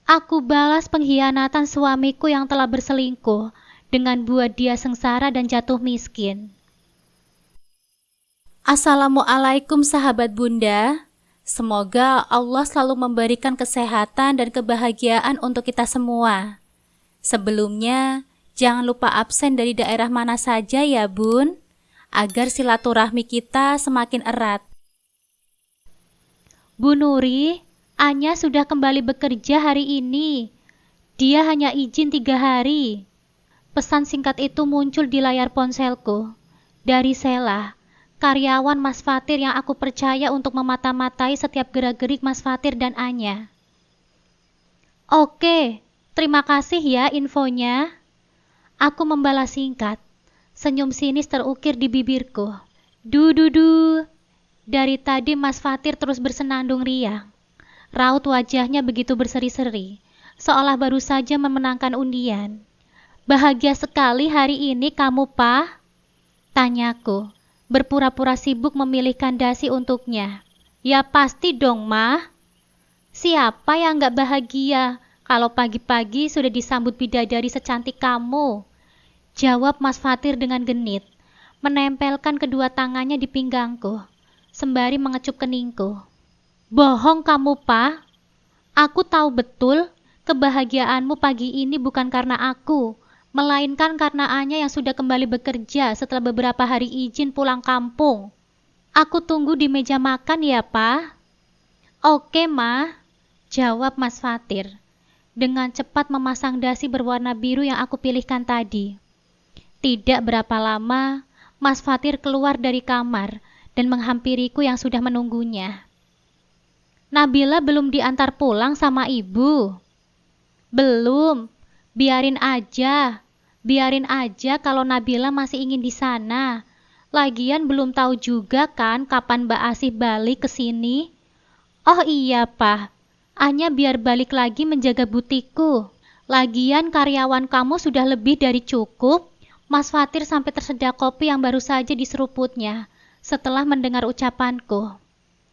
Aku balas pengkhianatan suamiku yang telah berselingkuh dengan buat dia sengsara dan jatuh miskin. Assalamualaikum sahabat Bunda. Semoga Allah selalu memberikan kesehatan dan kebahagiaan untuk kita semua. Sebelumnya, jangan lupa absen dari daerah mana saja ya Bun, agar silaturahmi kita semakin erat. Bu Nuri, Anya sudah kembali bekerja hari ini. Dia hanya izin 3 hari. Pesan singkat itu muncul di layar ponselku. Dari Sela, karyawan Mas Fatir yang aku percaya untuk memata-matai setiap gerak-gerik Mas Fatir dan Anya. Oke, terima kasih ya infonya. Aku membalas singkat. Senyum sinis terukir di bibirku. Du. Dari tadi Mas Fatir terus bersenandung riang. Raut wajahnya begitu berseri-seri, seolah baru saja memenangkan undian. Bahagia sekali hari ini kamu, Pak? Tanyaku, berpura-pura sibuk memilihkan dasi untuknya. Ya pasti dong, Mah. Siapa yang gak bahagia kalau pagi-pagi sudah disambut bidadari secantik kamu? Jawab Mas Fatir dengan genit, menempelkan kedua tangannya di pinggangku, sembari mengecup keningku. Bohong kamu, Pak. Aku tahu betul kebahagiaanmu pagi ini bukan karena aku, melainkan karena Anya yang sudah kembali bekerja setelah beberapa hari izin pulang kampung. Aku tunggu di meja makan ya, Pak. Oke, Ma, jawab Mas Fatir, dengan cepat memasang dasi berwarna biru yang aku pilihkan tadi. Tidak berapa lama, Mas Fatir keluar dari kamar dan menghampiriku yang sudah menunggunya. Nabila belum diantar pulang sama ibu. Belum, biarin aja kalau Nabila masih ingin di sana. Lagian belum tahu juga kan kapan Mbak Asih balik ke sini. Oh iya, Pak. Anya biar balik lagi menjaga butikku. Lagian karyawan kamu sudah lebih dari cukup. Mas Fatir sampai tersedak kopi yang baru saja diseruputnya setelah mendengar ucapanku.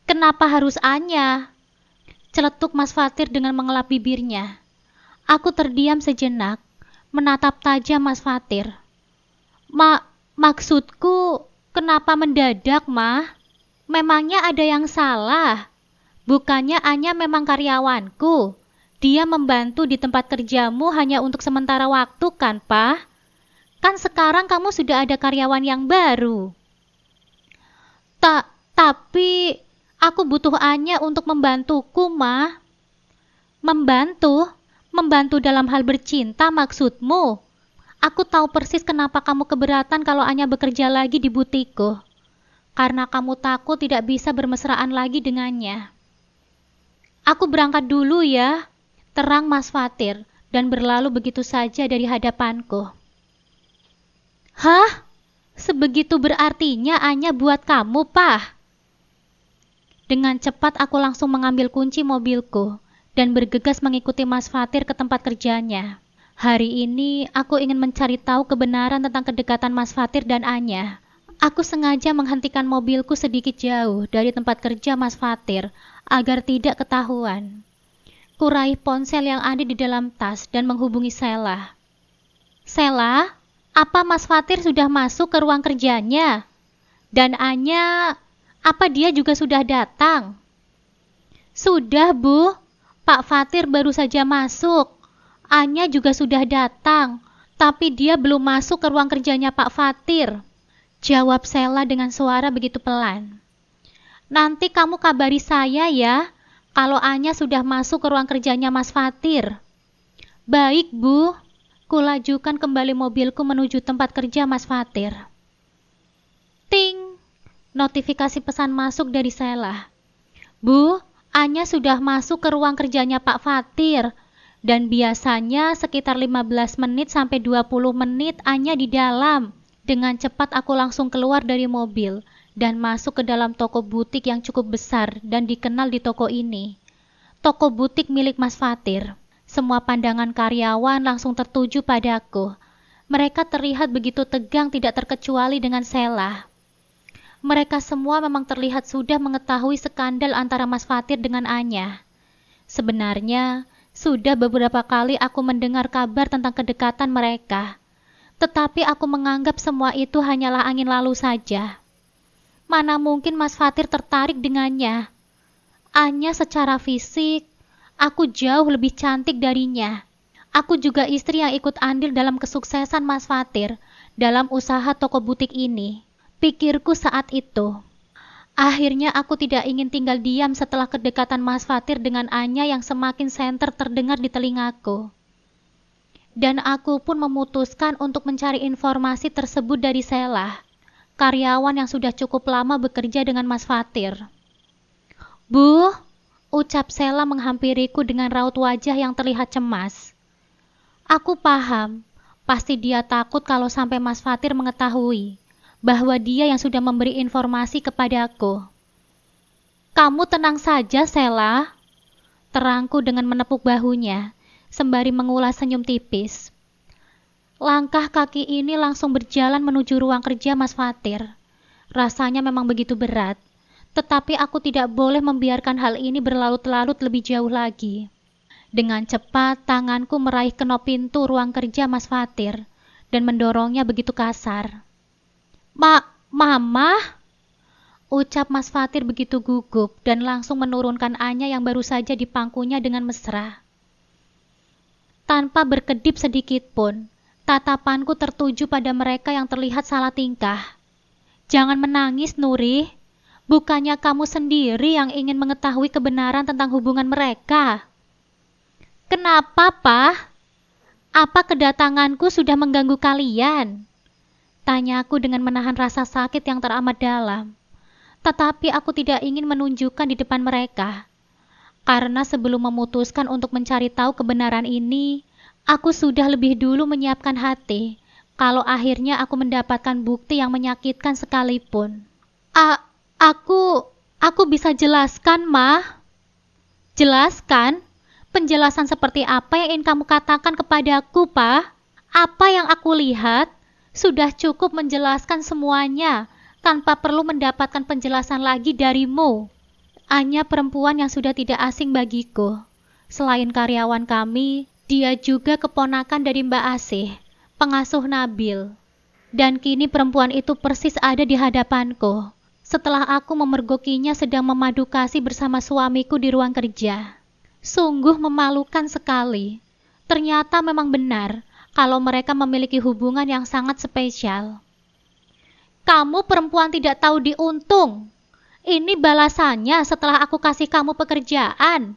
Kenapa harus Anya? Celetuk Mas Fatir dengan mengelap bibirnya. Aku terdiam sejenak, menatap tajam Mas Fatir. Maksudku, kenapa mendadak, Mah? Memangnya ada yang salah? Bukannya Anya memang karyawanku. Dia membantu di tempat kerjamu hanya untuk sementara waktu kan, Pak? Kan sekarang kamu sudah ada karyawan yang baru. Tapi aku butuh Anya untuk membantuku, Ma. Membantu dalam hal bercinta maksudmu? Aku tahu persis kenapa kamu keberatan kalau Anya bekerja lagi di butikku. Karena kamu takut tidak bisa bermesraan lagi dengannya. Aku berangkat dulu ya, terang Mas Fatir, dan berlalu begitu saja dari hadapanku. Hah? Sebegitu berartinya Anya buat kamu, Pak? Dengan cepat aku langsung mengambil kunci mobilku dan bergegas mengikuti Mas Fatir ke tempat kerjanya. Hari ini aku ingin mencari tahu kebenaran tentang kedekatan Mas Fatir dan Anya. Aku sengaja menghentikan mobilku sedikit jauh dari tempat kerja Mas Fatir agar tidak ketahuan. Kuraih ponsel yang ada di dalam tas dan menghubungi Sela. Sela, apa Mas Fatir sudah masuk ke ruang kerjanya? Dan Anya, apa dia juga sudah datang? Sudah, Bu. Pak Fatir baru saja masuk. Anya juga sudah datang, tapi dia belum masuk ke ruang kerjanya Pak Fatir. Jawab Sela dengan suara begitu pelan. Nanti kamu kabari saya ya, kalau Anya sudah masuk ke ruang kerjanya Mas Fatir. Baik, Bu. Kulajukan kembali mobilku menuju tempat kerja Mas Fatir. Ting! Notifikasi pesan masuk dari Sela. Bu, Anya sudah masuk ke ruang kerjanya Pak Fatir. Dan biasanya sekitar 15 menit sampai 20 menit Anya di dalam. Dengan cepat aku langsung keluar dari mobil dan masuk ke dalam toko butik yang cukup besar dan dikenal di toko ini. Toko butik milik Mas Fatir. Semua pandangan karyawan langsung tertuju padaku. Mereka terlihat begitu tegang tidak terkecuali dengan Sela. Mereka semua memang terlihat sudah mengetahui skandal antara Mas Fatir dengan Anya. Sebenarnya, Sudah beberapa kali aku mendengar kabar tentang kedekatan mereka, tetapi aku menganggap semua itu hanyalah angin lalu saja. Mana mungkin Mas Fatir tertarik dengannya? Anya secara fisik, aku jauh lebih cantik darinya. Aku juga istri yang ikut andil dalam kesuksesan Mas Fatir dalam usaha toko butik ini. Pikirku saat itu. Akhirnya aku tidak ingin tinggal diam setelah kedekatan Mas Fatir dengan Anya yang semakin senter terdengar di telingaku. Dan aku pun memutuskan untuk mencari informasi tersebut dari Sela, karyawan yang sudah cukup lama bekerja dengan Mas Fatir. "Bu," ucap Sela menghampiriku dengan raut wajah yang terlihat cemas. Aku paham, pasti dia takut kalau sampai Mas Fatir mengetahui bahwa dia yang sudah memberi informasi kepadaku. "Kamu tenang saja, Sela," terangku dengan menepuk bahunya, sembari mengulas senyum tipis. Langkah kaki ini langsung berjalan menuju ruang kerja Mas Fatir. Rasanya memang begitu berat, tetapi aku tidak boleh membiarkan hal ini berlarut-larut lebih jauh lagi. Dengan cepat, tanganku meraih kenop pintu ruang kerja Mas Fatir dan mendorongnya begitu kasar. Mama?" ucap Mas Fatir begitu gugup dan langsung menurunkan Anya yang baru saja dipangkunya dengan mesra. Tanpa berkedip sedikit pun, tatapanku tertuju pada mereka yang terlihat salah tingkah. "Jangan menangis, Nuri. Bukannya kamu sendiri yang ingin mengetahui kebenaran tentang hubungan mereka?" "Kenapa, Pak? Apa kedatanganku sudah mengganggu kalian?" tanyaku dengan menahan rasa sakit yang teramat dalam. Tetapi aku tidak ingin menunjukkan di depan mereka. Karena sebelum memutuskan untuk mencari tahu kebenaran ini, aku sudah lebih dulu menyiapkan hati kalau akhirnya aku mendapatkan bukti yang menyakitkan sekalipun. Aku bisa jelaskan, Ma." "Jelaskan? Penjelasan seperti apa yang ingin kamu katakan kepadaku, Pa? Apa yang aku lihat sudah cukup menjelaskan semuanya tanpa perlu mendapatkan penjelasan lagi darimu." Anya perempuan yang sudah tidak asing bagiku. Selain karyawan kami, dia juga keponakan dari Mbak Asih, pengasuh Nabil. Dan kini perempuan itu persis ada di hadapanku, setelah aku memergokinya sedang memadu kasih bersama suamiku di ruang kerja. Sungguh memalukan sekali. Ternyata memang benar kalau mereka memiliki hubungan yang sangat spesial. "Kamu perempuan tidak tahu diuntung. Ini balasannya setelah aku kasih kamu pekerjaan.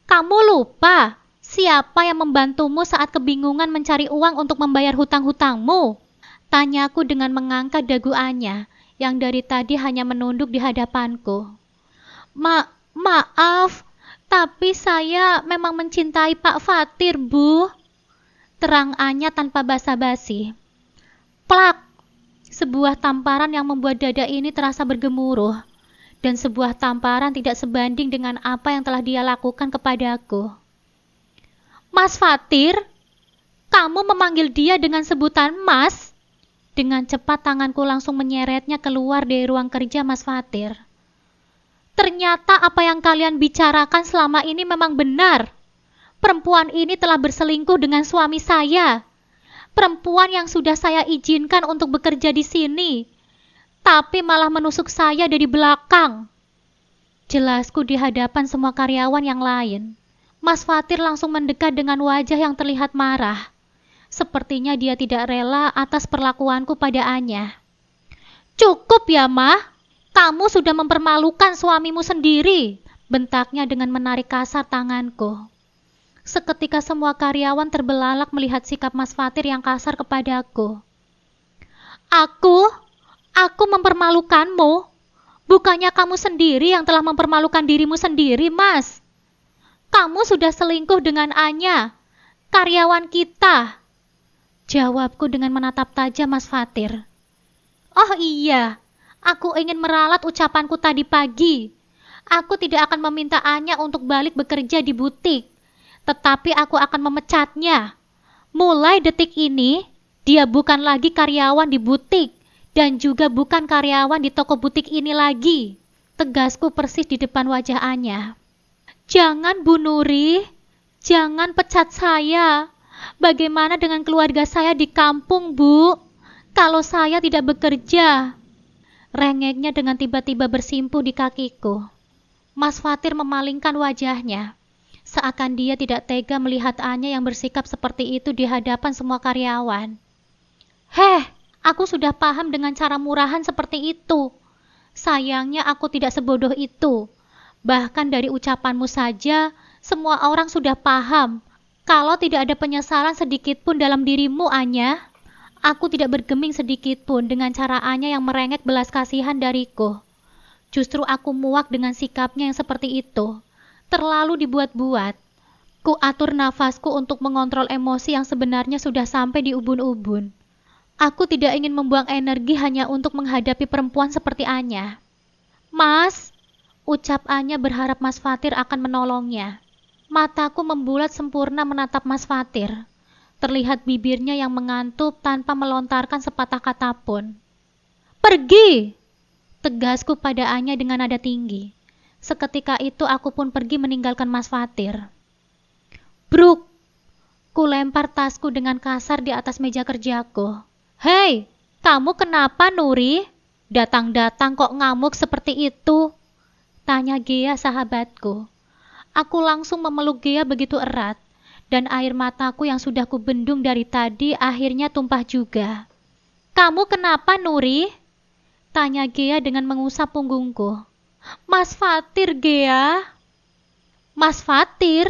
Kamu lupa siapa yang membantumu saat kebingungan mencari uang untuk membayar hutang-hutangmu?" tanyaku dengan mengangkat dagu Anya yang dari tadi hanya menunduk di hadapanku. Maaf, tapi saya memang mencintai Pak Fatir, Bu," terang Anya tanpa basa-basi. Plak! Sebuah tamparan yang membuat dada ini terasa bergemuruh, dan sebuah tamparan tidak sebanding dengan apa yang telah dia lakukan kepadaku. "Mas Fatir, kamu memanggil dia dengan sebutan Mas?" Dengan cepat tanganku langsung menyeretnya keluar dari ruang kerja Mas Fatir. "Ternyata apa yang kalian bicarakan selama ini memang benar. Perempuan ini telah berselingkuh dengan suami saya. Perempuan yang sudah saya izinkan untuk bekerja di sini, tapi malah menusuk saya dari belakang." Jelasku di hadapan semua karyawan yang lain. Mas Fatir langsung mendekat dengan wajah yang terlihat marah. Sepertinya dia tidak rela atas perlakuanku pada Anya. "Cukup ya, Ma. Kamu sudah mempermalukan suamimu sendiri," bentaknya dengan menarik kasar tanganku. Seketika semua karyawan terbelalak melihat sikap Mas Fatir yang kasar kepadaku. Aku mempermalukanmu? Bukannya kamu sendiri yang telah mempermalukan dirimu sendiri, Mas? Kamu sudah selingkuh dengan Anya, karyawan kita. Jawabku dengan menatap tajam Mas Fatir. "Oh iya, aku ingin meralat ucapanku tadi pagi. Aku tidak akan meminta Anya untuk balik bekerja di butik, tetapi aku akan memecatnya. Mulai detik ini, dia bukan lagi karyawan di butik dan juga bukan karyawan di toko butik ini lagi," tegasku persis di depan wajah Anya. "Jangan, Bu Nuri, Jangan pecat saya. Bagaimana dengan keluarga saya di kampung, Bu? Kalau saya tidak bekerja. Rengeknya dengan tiba-tiba bersimpuh di kakiku. Mas Fatir memalingkan wajahnya, seakan dia tidak tega melihat Anya yang bersikap seperti itu di hadapan semua karyawan. Heh, aku sudah paham dengan cara murahan seperti itu. Sayangnya aku tidak sebodoh itu. Bahkan dari ucapanmu saja, semua orang sudah paham. Kalau tidak ada penyesalan sedikit pun dalam dirimu, Anya. Aku tidak bergeming sedikit pun dengan cara Anya yang merengek belas kasihan dariku. Justru aku muak dengan sikapnya yang seperti itu. Terlalu dibuat-buat. Ku atur nafasku untuk mengontrol emosi yang sebenarnya sudah sampai di ubun-ubun. Aku tidak ingin membuang energi hanya untuk menghadapi perempuan seperti Anya. Mas, ucap Anya berharap Mas Fatir akan menolongnya. Mataku membulat sempurna menatap Mas Fatir. Terlihat bibirnya yang mengantuk tanpa melontarkan sepatah kata pun. Pergi! Tegasku pada Anya dengan nada tinggi. Seketika itu aku pun pergi meninggalkan Mas Fatir. Bruk! Ku lempar tasku dengan kasar di atas meja kerjaku. Hei, kamu kenapa, Nuri? Datang-datang kok ngamuk seperti itu? Tanya Gea sahabatku. Aku langsung memeluk Gea begitu erat, dan air mataku yang sudah kubendung dari tadi akhirnya tumpah juga. Kamu kenapa, Nuri? Tanya Gea dengan mengusap punggungku. Mas Fatir, Gea. Mas Fatir?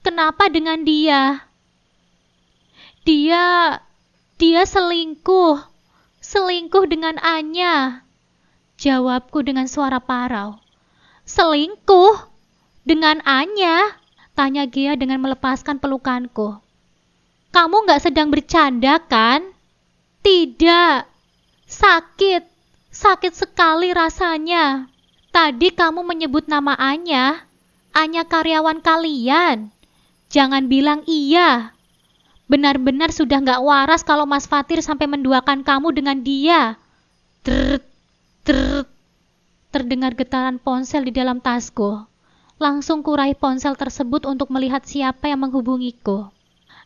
Kenapa dengan dia? Dia selingkuh. Selingkuh dengan Anya. Jawabku dengan suara parau. Selingkuh? Dengan Anya? Tanya Gea dengan melepaskan pelukanku. Kamu gak sedang bercanda kan? Tidak. Sakit sekali rasanya. Tadi kamu menyebut nama Anya karyawan kalian. Jangan bilang iya. Benar-benar sudah gak waras kalau Mas Fatir sampai menduakan kamu dengan dia. Terdengar getaran ponsel di dalam tasku. Langsung kurai ponsel tersebut untuk melihat siapa yang menghubungiku.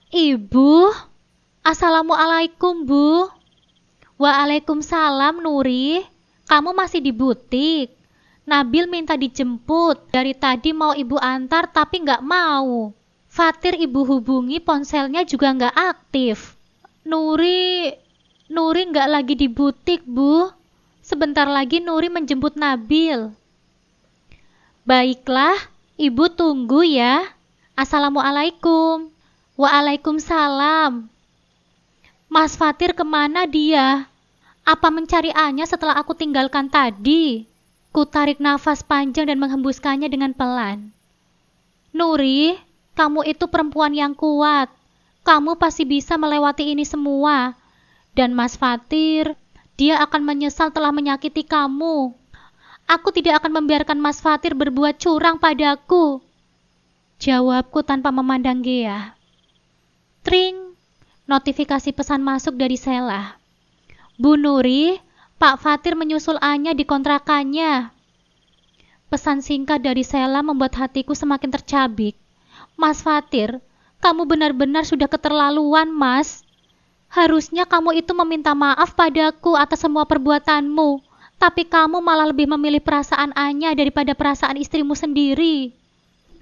Ibu? Assalamualaikum, Bu. Waalaikumsalam, Nuri. Kamu masih di butik? Nabil minta dijemput. Dari tadi mau ibu antar tapi gak mau. Fatir ibu hubungi ponselnya juga gak aktif. Nuri gak lagi di butik, Bu. Sebentar lagi Nuri menjemput Nabil. Baiklah, ibu tunggu ya. Assalamualaikum. Waalaikumsalam. Mas Fatir kemana dia? Apa mencari Anya setelah aku tinggalkan tadi? Ku tarik nafas panjang dan menghembuskannya dengan pelan. Nuri, kamu itu perempuan yang kuat. Kamu pasti bisa melewati ini semua. Dan Mas Fatir, dia akan menyesal telah menyakiti kamu. Aku tidak akan membiarkan Mas Fatir berbuat curang padaku. Jawabku tanpa memandang Gea. Tring, notifikasi pesan masuk dari Sela. Bu Nuri, Pak Fatir menyusul Anya di kontrakannya. Pesan singkat dari Sela membuat hatiku semakin tercabik. Mas Fatir, kamu benar-benar sudah keterlaluan, Mas. Harusnya kamu itu meminta maaf padaku atas semua perbuatanmu, tapi kamu malah lebih memilih perasaan Anya daripada perasaan istrimu sendiri.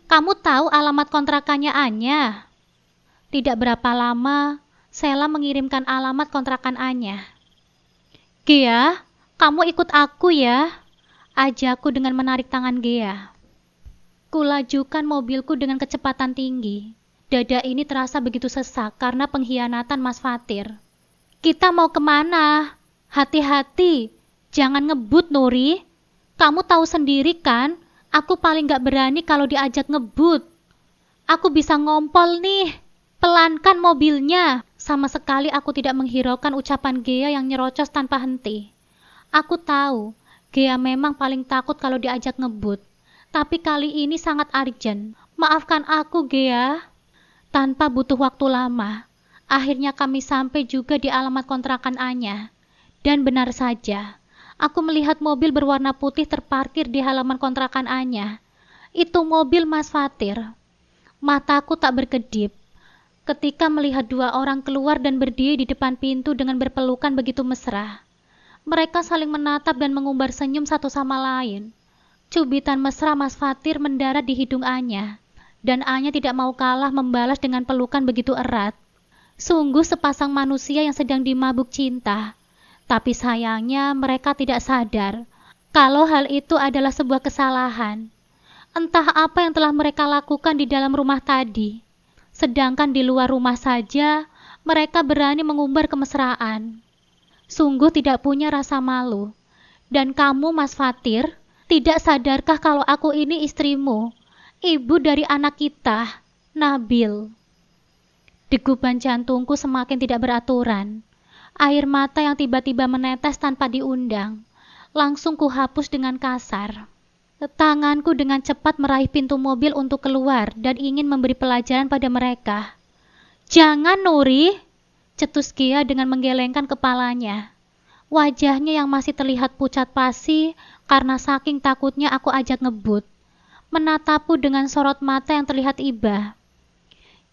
Kamu tahu alamat kontrakannya Anya? Tidak berapa lama, Sela mengirimkan alamat kontrakan Anya. Gea, kamu ikut aku ya, ajakku dengan menarik tangan Gea. Kulajukan mobilku dengan kecepatan tinggi. Dada ini terasa begitu sesak karena pengkhianatan Mas Fatir. Kita mau kemana? Hati-hati, jangan ngebut, Nuri. Kamu tahu sendiri kan, aku paling gak berani kalau diajak ngebut. Aku bisa ngompol nih. Pelankan mobilnya. Sama sekali aku tidak menghiraukan ucapan Gea yang nyerocos tanpa henti. Aku tahu, Gea memang paling takut kalau diajak ngebut. Tapi kali ini sangat urgent. Maafkan aku, Gea. Tanpa butuh waktu lama, akhirnya kami sampai juga di alamat kontrakan Anya. Dan benar saja, aku melihat mobil berwarna putih terparkir di halaman kontrakan Anya. Itu mobil Mas Fatir. Mataku tak berkedip ketika melihat dua orang keluar dan berdiri di depan pintu dengan berpelukan begitu mesra. Mereka saling menatap dan mengumbar senyum satu sama lain. Cubitan mesra Mas Fatir mendarat di hidung Anya, dan Anya tidak mau kalah membalas dengan pelukan begitu erat. Sungguh sepasang manusia yang sedang dimabuk cinta. Tapi sayangnya mereka tidak sadar kalau hal itu adalah sebuah kesalahan. Entah apa yang telah mereka lakukan di dalam rumah tadi. Sedangkan di luar rumah saja, mereka berani mengumbar kemesraan. Sungguh tidak punya rasa malu. Dan kamu, Mas Fatir, tidak sadarkah kalau aku ini istrimu, ibu dari anak kita, Nabil? Degupan jantungku semakin tidak beraturan. Air mata yang tiba-tiba menetes tanpa diundang, langsung kuhapus dengan kasar. Tanganku dengan cepat meraih pintu mobil untuk keluar dan ingin memberi pelajaran pada mereka. "Jangan, Nuri!" cetus Gia dengan menggelengkan kepalanya. Wajahnya yang masih terlihat pucat pasi karena saking takutnya aku ajak ngebut, menatapku dengan sorot mata yang terlihat iba.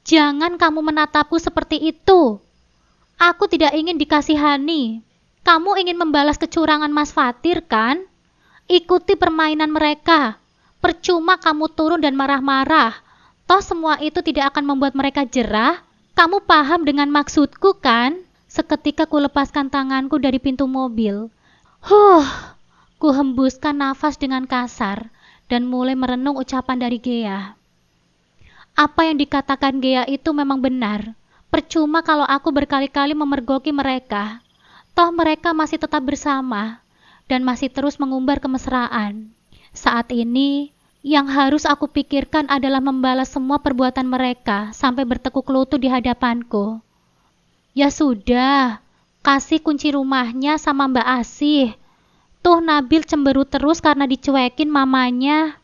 "Jangan kamu menatapku seperti itu. Aku tidak ingin dikasihani. Kamu ingin membalas kecurangan Mas Fatir, kan? Ikuti permainan mereka. Percuma kamu turun dan marah-marah. Toh semua itu tidak akan membuat mereka jerah. Kamu paham dengan maksudku, kan?" Seketika ku lepaskan tanganku dari pintu mobil. Ku hembuskan nafas dengan kasar dan mulai merenung ucapan dari Gea. Apa yang dikatakan Gea itu memang benar. Percuma kalau aku berkali-kali memergoki mereka. Toh mereka masih tetap bersama dan masih terus mengumbar kemesraan. Saat ini, yang harus aku pikirkan adalah membalas semua perbuatan mereka sampai bertekuk lutut di hadapanku. Ya sudah, kasih kunci rumahnya sama Mbak Asih. Tuh Nabil cemberut terus karena dicuekin mamanya.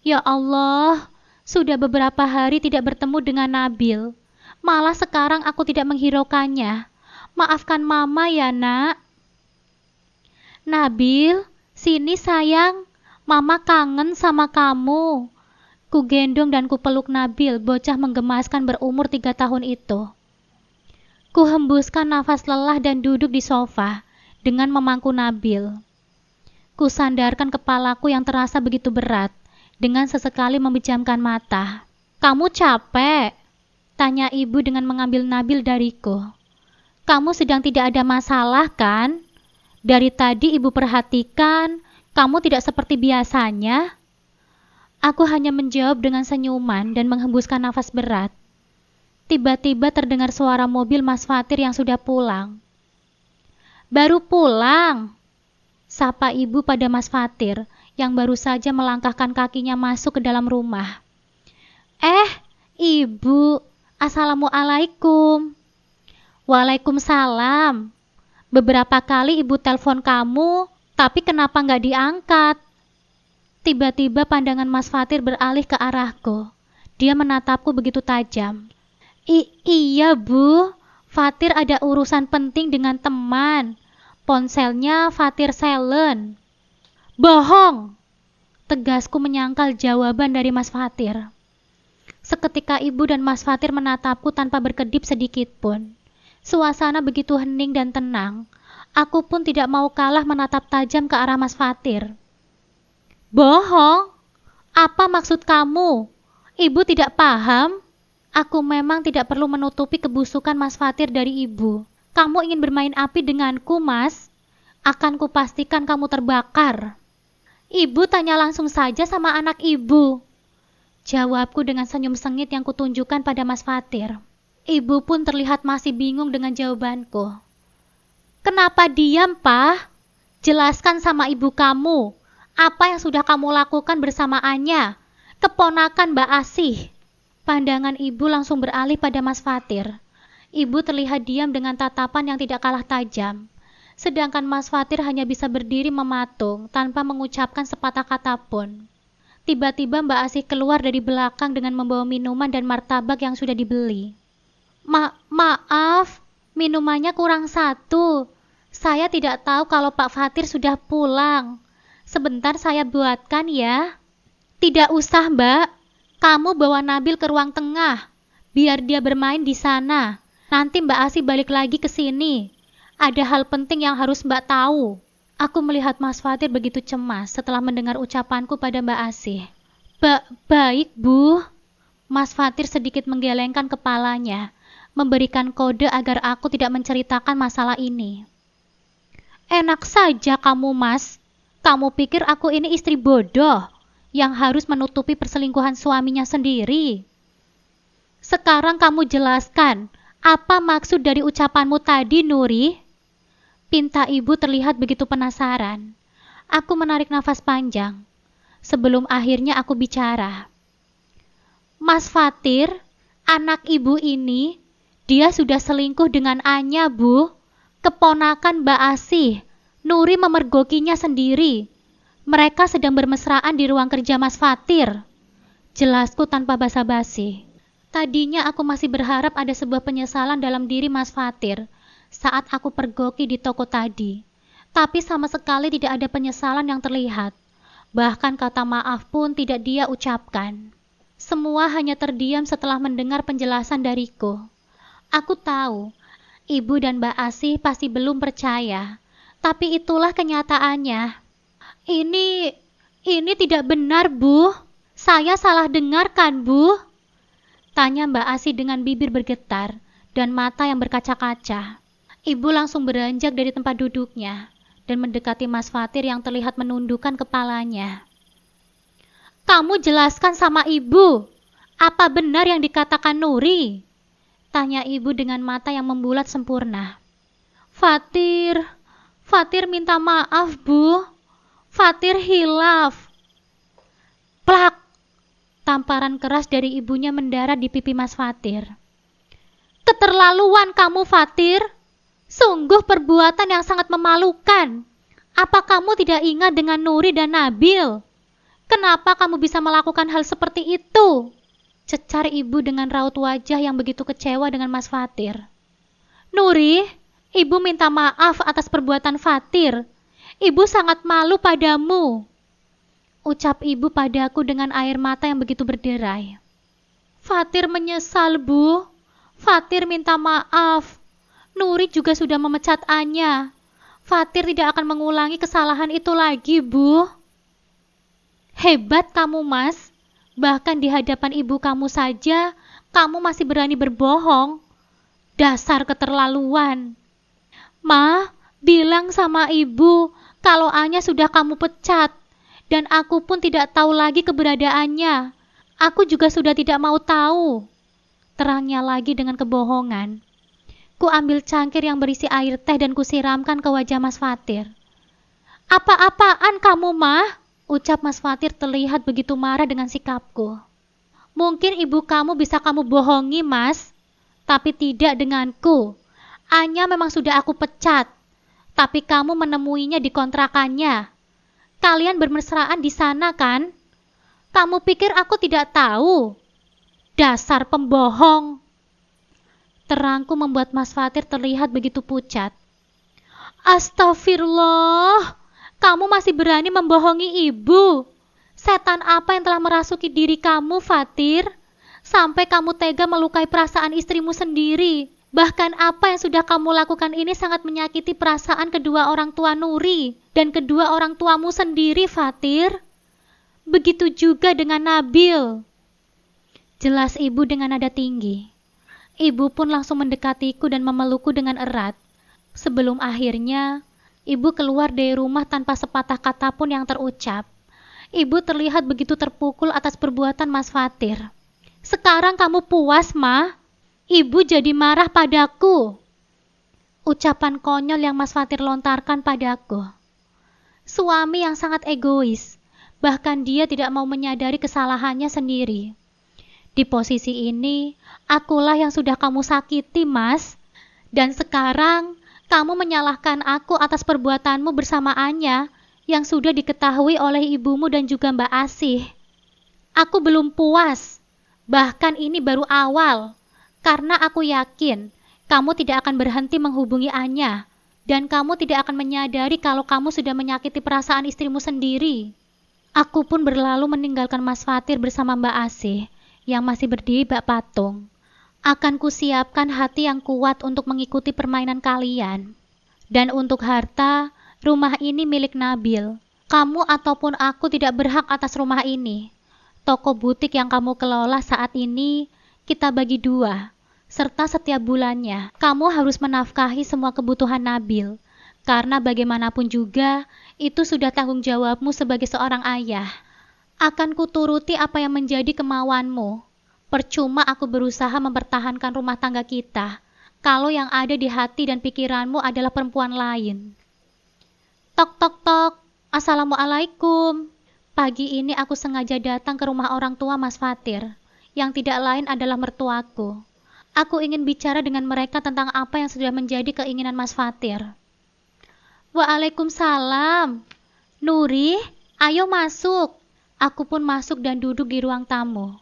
Ya Allah, sudah beberapa hari tidak bertemu dengan Nabil. Malah sekarang aku tidak menghiraukannya. Maafkan Mama ya, Nak. "Nabil, sini sayang. Mama kangen sama kamu." Ku gendong dan ku peluk Nabil, bocah menggemaskan berumur 3 tahun itu. Ku hembuskan nafas lelah dan duduk di sofa dengan memangku Nabil. Ku sandarkan kepalaku yang terasa begitu berat dengan sesekali memejamkan mata. "Kamu capek?" tanya ibu dengan mengambil Nabil dariku. "Kamu sedang tidak ada masalah, kan? Dari tadi ibu perhatikan, kamu tidak seperti biasanya." Aku hanya menjawab dengan senyuman dan menghembuskan nafas berat. Tiba-tiba terdengar suara mobil Mas Fatir yang sudah pulang. "Baru pulang?" sapa ibu pada Mas Fatir yang baru saja melangkahkan kakinya masuk ke dalam rumah. Ibu, Assalamualaikum." "Waalaikumsalam. Beberapa kali ibu telepon kamu, tapi kenapa nggak diangkat?" Tiba-tiba pandangan Mas Fatir beralih ke arahku. Dia menatapku begitu tajam. Iya Bu, Fatir ada urusan penting dengan teman. Ponselnya Fatir silent." "Bohong!" tegasku menyangkal jawaban dari Mas Fatir. Seketika ibu dan Mas Fatir menatapku tanpa berkedip sedikit pun. Suasana begitu hening dan tenang. Aku pun tidak mau kalah menatap tajam ke arah Mas Fatir. "Bohong? Apa maksud kamu? Ibu tidak paham?" Aku memang tidak perlu menutupi kebusukan Mas Fatir dari ibu. "Kamu ingin bermain api denganku, Mas? Akan kupastikan kamu terbakar." "Ibu tanya langsung saja sama anak ibu," jawabku dengan senyum sengit yang kutunjukkan pada Mas Fatir. Ibu pun terlihat masih bingung dengan jawabanku. "Kenapa diam, Pak? Jelaskan sama ibu kamu. Apa yang sudah kamu lakukan bersama Anya, keponakan Mbak Asih?" Pandangan ibu langsung beralih pada Mas Fatir. Ibu terlihat diam dengan tatapan yang tidak kalah tajam. Sedangkan Mas Fatir hanya bisa berdiri mematung tanpa mengucapkan sepatah kata pun. Tiba-tiba Mbak Asih keluar dari belakang dengan membawa minuman dan martabak yang sudah dibeli. Maaf, minumannya kurang 1. Saya tidak tahu kalau Pak Fatir sudah pulang. Sebentar saya buatkan ya." "Tidak usah, Mbak. Kamu bawa Nabil ke ruang tengah, biar dia bermain di sana. Nanti Mbak Asih balik lagi ke sini. Ada hal penting yang harus Mbak tahu. Aku melihat Mas Fatir begitu cemas setelah mendengar ucapanku pada Mbak Asih. Baik, Bu. Mas Fatir sedikit menggelengkan kepalanya, memberikan kode agar aku tidak menceritakan masalah ini. Enak saja kamu, Mas. Kamu pikir aku ini istri bodoh yang harus menutupi perselingkuhan suaminya sendiri? Sekarang kamu jelaskan, apa maksud dari ucapanmu tadi, Nuri? Pinta ibu terlihat begitu penasaran. Aku menarik nafas panjang. Sebelum akhirnya aku bicara. Mas Fatir, anak ibu ini, dia sudah selingkuh dengan Anya, Bu. Keponakan Mbak Asih. Nuri memergokinya sendiri. Mereka sedang bermesraan di ruang kerja Mas Fatir. Jelasku tanpa basa-basi. Tadinya aku masih berharap ada sebuah penyesalan dalam diri Mas Fatir saat aku pergoki di toko tadi. Tapi sama sekali tidak ada penyesalan yang terlihat. Bahkan kata maaf pun tidak dia ucapkan. Semua hanya terdiam setelah mendengar penjelasan dariku. Aku tahu, ibu dan Mbak Asih pasti belum percaya. Tapi itulah kenyataannya. Ini tidak benar, Bu. Saya salah dengar kan, Bu? Tanya Mbak Asih dengan bibir bergetar dan mata yang berkaca-kaca. Ibu langsung beranjak dari tempat duduknya dan mendekati Mas Fatir yang terlihat menundukkan kepalanya. Kamu jelaskan sama ibu, apa benar yang dikatakan Nuri? Tanya ibu dengan mata yang membulat sempurna. Fatir minta maaf, Bu. Fatir hilaf. Plak! Tamparan keras dari ibunya mendarat di pipi Mas Fatir. Keterlaluan kamu, Fatir. Sungguh perbuatan yang sangat memalukan. Apa kamu tidak ingat dengan Nuri dan Nabil? Kenapa kamu bisa melakukan hal seperti itu? Cecar ibu dengan raut wajah yang begitu kecewa dengan Mas Fatir. Nuri, ibu minta maaf atas perbuatan Fatir. Ibu sangat malu padamu. Ucap ibu padaku dengan air mata yang begitu berderai. Fatir menyesal, Bu. Fatir minta maaf. Nuri juga sudah memecat Anya. Fatir tidak akan mengulangi kesalahan itu lagi, Bu. Hebat kamu, Mas. Bahkan di hadapan ibu kamu saja, kamu masih berani berbohong. Dasar keterlaluan. Ma, bilang sama ibu kalau Anya sudah kamu pecat. Dan aku pun tidak tahu lagi keberadaannya. Aku juga sudah tidak mau tahu. Terangnya lagi dengan kebohongan. Ku ambil cangkir yang berisi air teh dan kusiramkan ke wajah Mas Fatir. Apa-apaan kamu, Mah? Ucap Mas Fatir terlihat begitu marah dengan sikapku. Mungkin ibu kamu bisa kamu bohongi, Mas. Tapi tidak denganku. Anya memang sudah aku pecat. Tapi kamu menemuinya di kontrakannya. Kalian bermesraan di sana kan? Kamu pikir aku tidak tahu? Dasar pembohong. Terangku membuat Mas Fatir terlihat begitu pucat. Astagfirullah, kamu masih berani membohongi ibu. Setan apa yang telah merasuki diri kamu, Fatir? Sampai kamu tega melukai perasaan istrimu sendiri. Bahkan apa yang sudah kamu lakukan ini sangat menyakiti perasaan kedua orang tua Nuri dan kedua orang tuamu sendiri, Fatir. Begitu juga dengan Nabil. Jelas ibu dengan nada tinggi. Ibu pun langsung mendekatiku dan memelukku dengan erat. Sebelum akhirnya, ibu keluar dari rumah tanpa sepatah kata pun yang terucap. Ibu terlihat begitu terpukul atas perbuatan Mas Fatir. Sekarang kamu puas, Ma? Ibu jadi marah padaku. Ucapan konyol yang Mas Fatir lontarkan padaku. Suami yang sangat egois. Bahkan dia tidak mau menyadari kesalahannya sendiri. Di posisi ini, akulah yang sudah kamu sakiti, Mas. Dan sekarang, kamu menyalahkan aku atas perbuatanmu bersama Anya yang sudah diketahui oleh ibumu dan juga Mbak Asih. Aku belum puas. Bahkan ini baru awal. Karena aku yakin, kamu tidak akan berhenti menghubungi Anya. Dan kamu tidak akan menyadari kalau kamu sudah menyakiti perasaan istrimu sendiri. Aku pun berlalu meninggalkan Mas Fatir bersama Mbak Asih yang masih berdiri bak patung. Akan kusiapkan hati yang kuat untuk mengikuti permainan kalian. Dan untuk harta, rumah ini milik Nabil. Kamu ataupun aku tidak berhak atas rumah ini. Toko butik yang kamu kelola saat ini, kita bagi dua. Serta setiap bulannya, kamu harus menafkahi semua kebutuhan Nabil. Karena bagaimanapun juga, itu sudah tanggung jawabmu sebagai seorang ayah. Akan kuturuti apa yang menjadi kemauanmu. Percuma aku berusaha mempertahankan rumah tangga kita, kalau yang ada di hati dan pikiranmu adalah perempuan lain. Tok tok tok, Assalamualaikum. Pagi ini aku sengaja datang ke rumah orang tua Mas Fatir, yang tidak lain adalah mertuaku. Aku ingin bicara dengan mereka tentang apa yang sudah menjadi keinginan Mas Fatir. Waalaikumsalam. Nuri, ayo masuk. Aku pun masuk dan duduk di ruang tamu.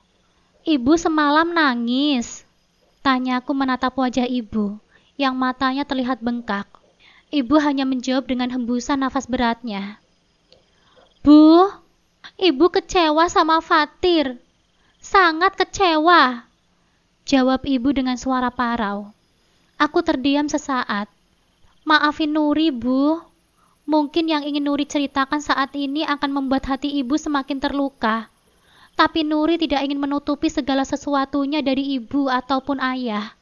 Ibu semalam nangis. Tanyaku menatap wajah ibu, yang matanya terlihat bengkak. Ibu hanya menjawab dengan hembusan nafas beratnya. Bu, ibu kecewa sama Fatir. Sangat kecewa. Jawab ibu dengan suara parau. Aku terdiam sesaat. Maafin Nuri, Bu. Mungkin yang ingin Nuri ceritakan saat ini akan membuat hati ibu semakin terluka. Tapi Nuri tidak ingin menutupi segala sesuatunya dari ibu ataupun ayah.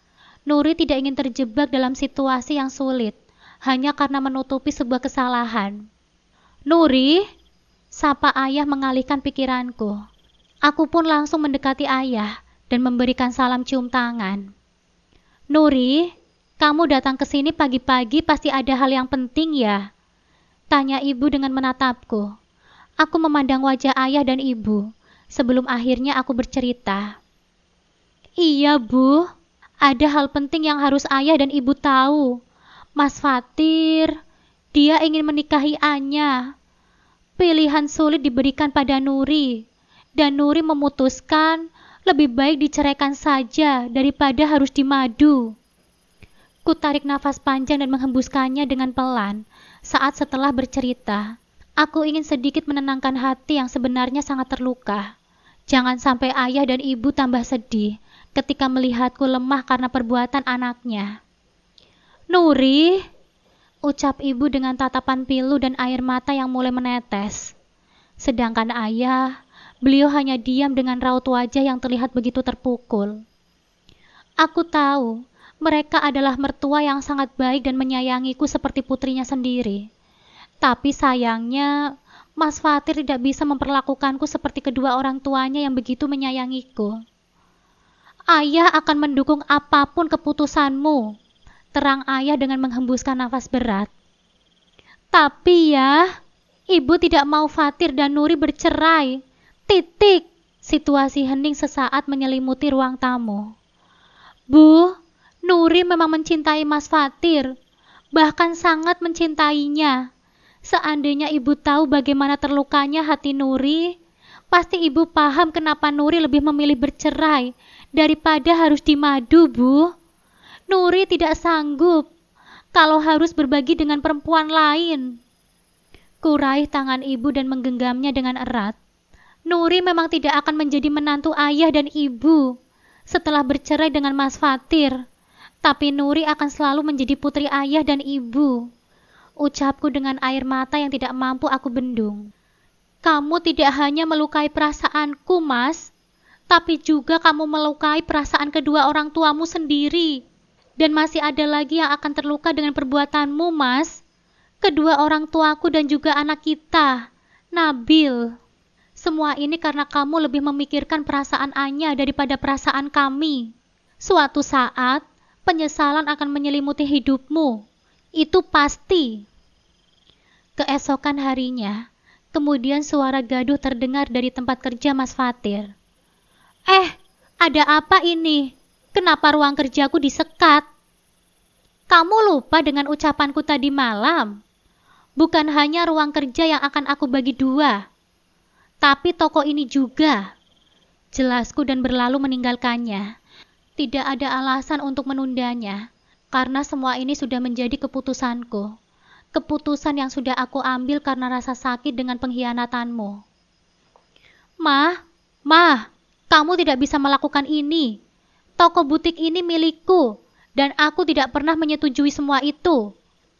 Nuri tidak ingin terjebak dalam situasi yang sulit, hanya karena menutupi sebuah kesalahan. Nuri, sapa ayah mengalihkan pikiranku. Aku pun langsung mendekati ayah dan memberikan salam cium tangan. Nuri, kamu datang ke sini pagi-pagi pasti ada hal yang penting ya? Tanya ibu dengan menatapku. Aku memandang wajah ayah dan ibu, sebelum akhirnya aku bercerita. Iya Bu, ada hal penting yang harus ayah dan ibu tahu. Mas Fatir, dia ingin menikahi Anya. Pilihan sulit diberikan pada Nuri, dan Nuri memutuskan lebih baik diceraikan saja daripada harus dimadu. Ku tarik nafas panjang dan menghembuskannya dengan pelan saat setelah bercerita. Aku ingin sedikit menenangkan hati yang sebenarnya sangat terluka. Jangan sampai ayah dan ibu tambah sedih ketika melihatku lemah karena perbuatan anaknya. Nuri, ucap ibu dengan tatapan pilu dan air mata yang mulai menetes. Sedangkan ayah, beliau hanya diam dengan raut wajah yang terlihat begitu terpukul. Aku tahu, mereka adalah mertua yang sangat baik dan menyayangiku seperti putrinya sendiri. Tapi sayangnya, Mas Fatir tidak bisa memperlakukanku seperti kedua orang tuanya yang begitu menyayangiku. Ayah akan mendukung apapun keputusanmu, terang ayah dengan menghembuskan nafas berat. Tapi ya, ibu tidak mau Fatir dan Nuri bercerai. Titik. Situasi hening sesaat menyelimuti ruang tamu. Bu, Nuri memang mencintai Mas Fatir, bahkan sangat mencintainya. Seandainya ibu tahu bagaimana terlukanya hati Nuri, pasti ibu paham kenapa Nuri lebih memilih bercerai daripada harus dimadu, Bu. Nuri tidak sanggup kalau harus berbagi dengan perempuan lain. Kuraih tangan ibu dan menggenggamnya dengan erat. Nuri memang tidak akan menjadi menantu ayah dan ibu setelah bercerai dengan Mas Fatir. Tapi Nuri akan selalu menjadi putri ayah dan ibu. Ucapku dengan air mata yang tidak mampu aku bendung. Kamu tidak hanya melukai perasaanku, Mas, tapi juga kamu melukai perasaan kedua orang tuamu sendiri. Dan masih ada lagi yang akan terluka dengan perbuatanmu, Mas. Kedua orang tuaku dan juga anak kita, Nabil. Semua ini karena kamu lebih memikirkan perasaan Anya daripada perasaan kami. Suatu saat, penyesalan akan menyelimuti hidupmu. Itu pasti. Keesokan harinya, kemudian suara gaduh terdengar dari tempat kerja Mas Fatir. Ada apa ini? Kenapa ruang kerjaku disekat? Kamu lupa dengan ucapanku tadi malam? Bukan hanya ruang kerja yang akan aku bagi dua, tapi toko ini juga. Jelasku dan berlalu meninggalkannya. Tidak ada alasan untuk menundanya, karena semua ini sudah menjadi keputusanku. Keputusan yang sudah aku ambil karena rasa sakit dengan pengkhianatanmu. Mah, Mah, kamu tidak bisa melakukan ini. Toko butik ini milikku, dan aku tidak pernah menyetujui semua itu.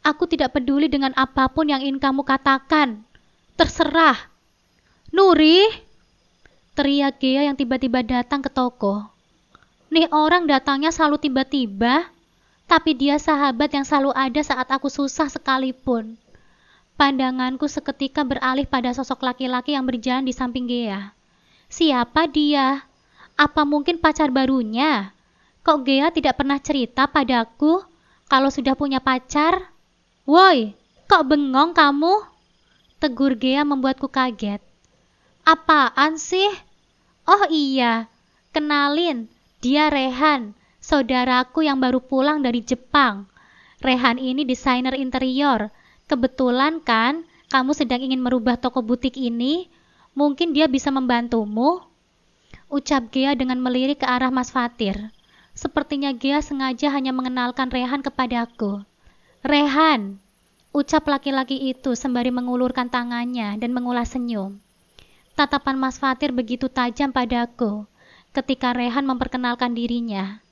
Aku tidak peduli dengan apapun yang ingin kamu katakan. Terserah. Nuri, teriak Gea yang tiba-tiba datang ke toko. Nih orang datangnya selalu tiba-tiba, tapi dia sahabat yang selalu ada saat aku susah sekalipun. Pandanganku seketika beralih pada sosok laki-laki yang berjalan di samping Gea. Siapa dia? Apa mungkin pacar barunya? Kok Gea tidak pernah cerita padaku kalau sudah punya pacar? Woi, kok bengong kamu? Tegur Gea membuatku kaget. Apaan sih? Oh iya, kenalin, dia Rehan, saudaraku yang baru pulang dari Jepang. Rehan ini desainer interior. Kebetulan kan, kamu sedang ingin merubah toko butik ini? Mungkin dia bisa membantumu? Ucap Gea dengan melirik ke arah Mas Fatir. Sepertinya Gea sengaja hanya mengenalkan Rehan kepadaku. Rehan, ucap laki-laki itu sembari mengulurkan tangannya dan mengulas senyum. Tatapan Mas Fatir begitu tajam padaku ketika Rehan memperkenalkan dirinya.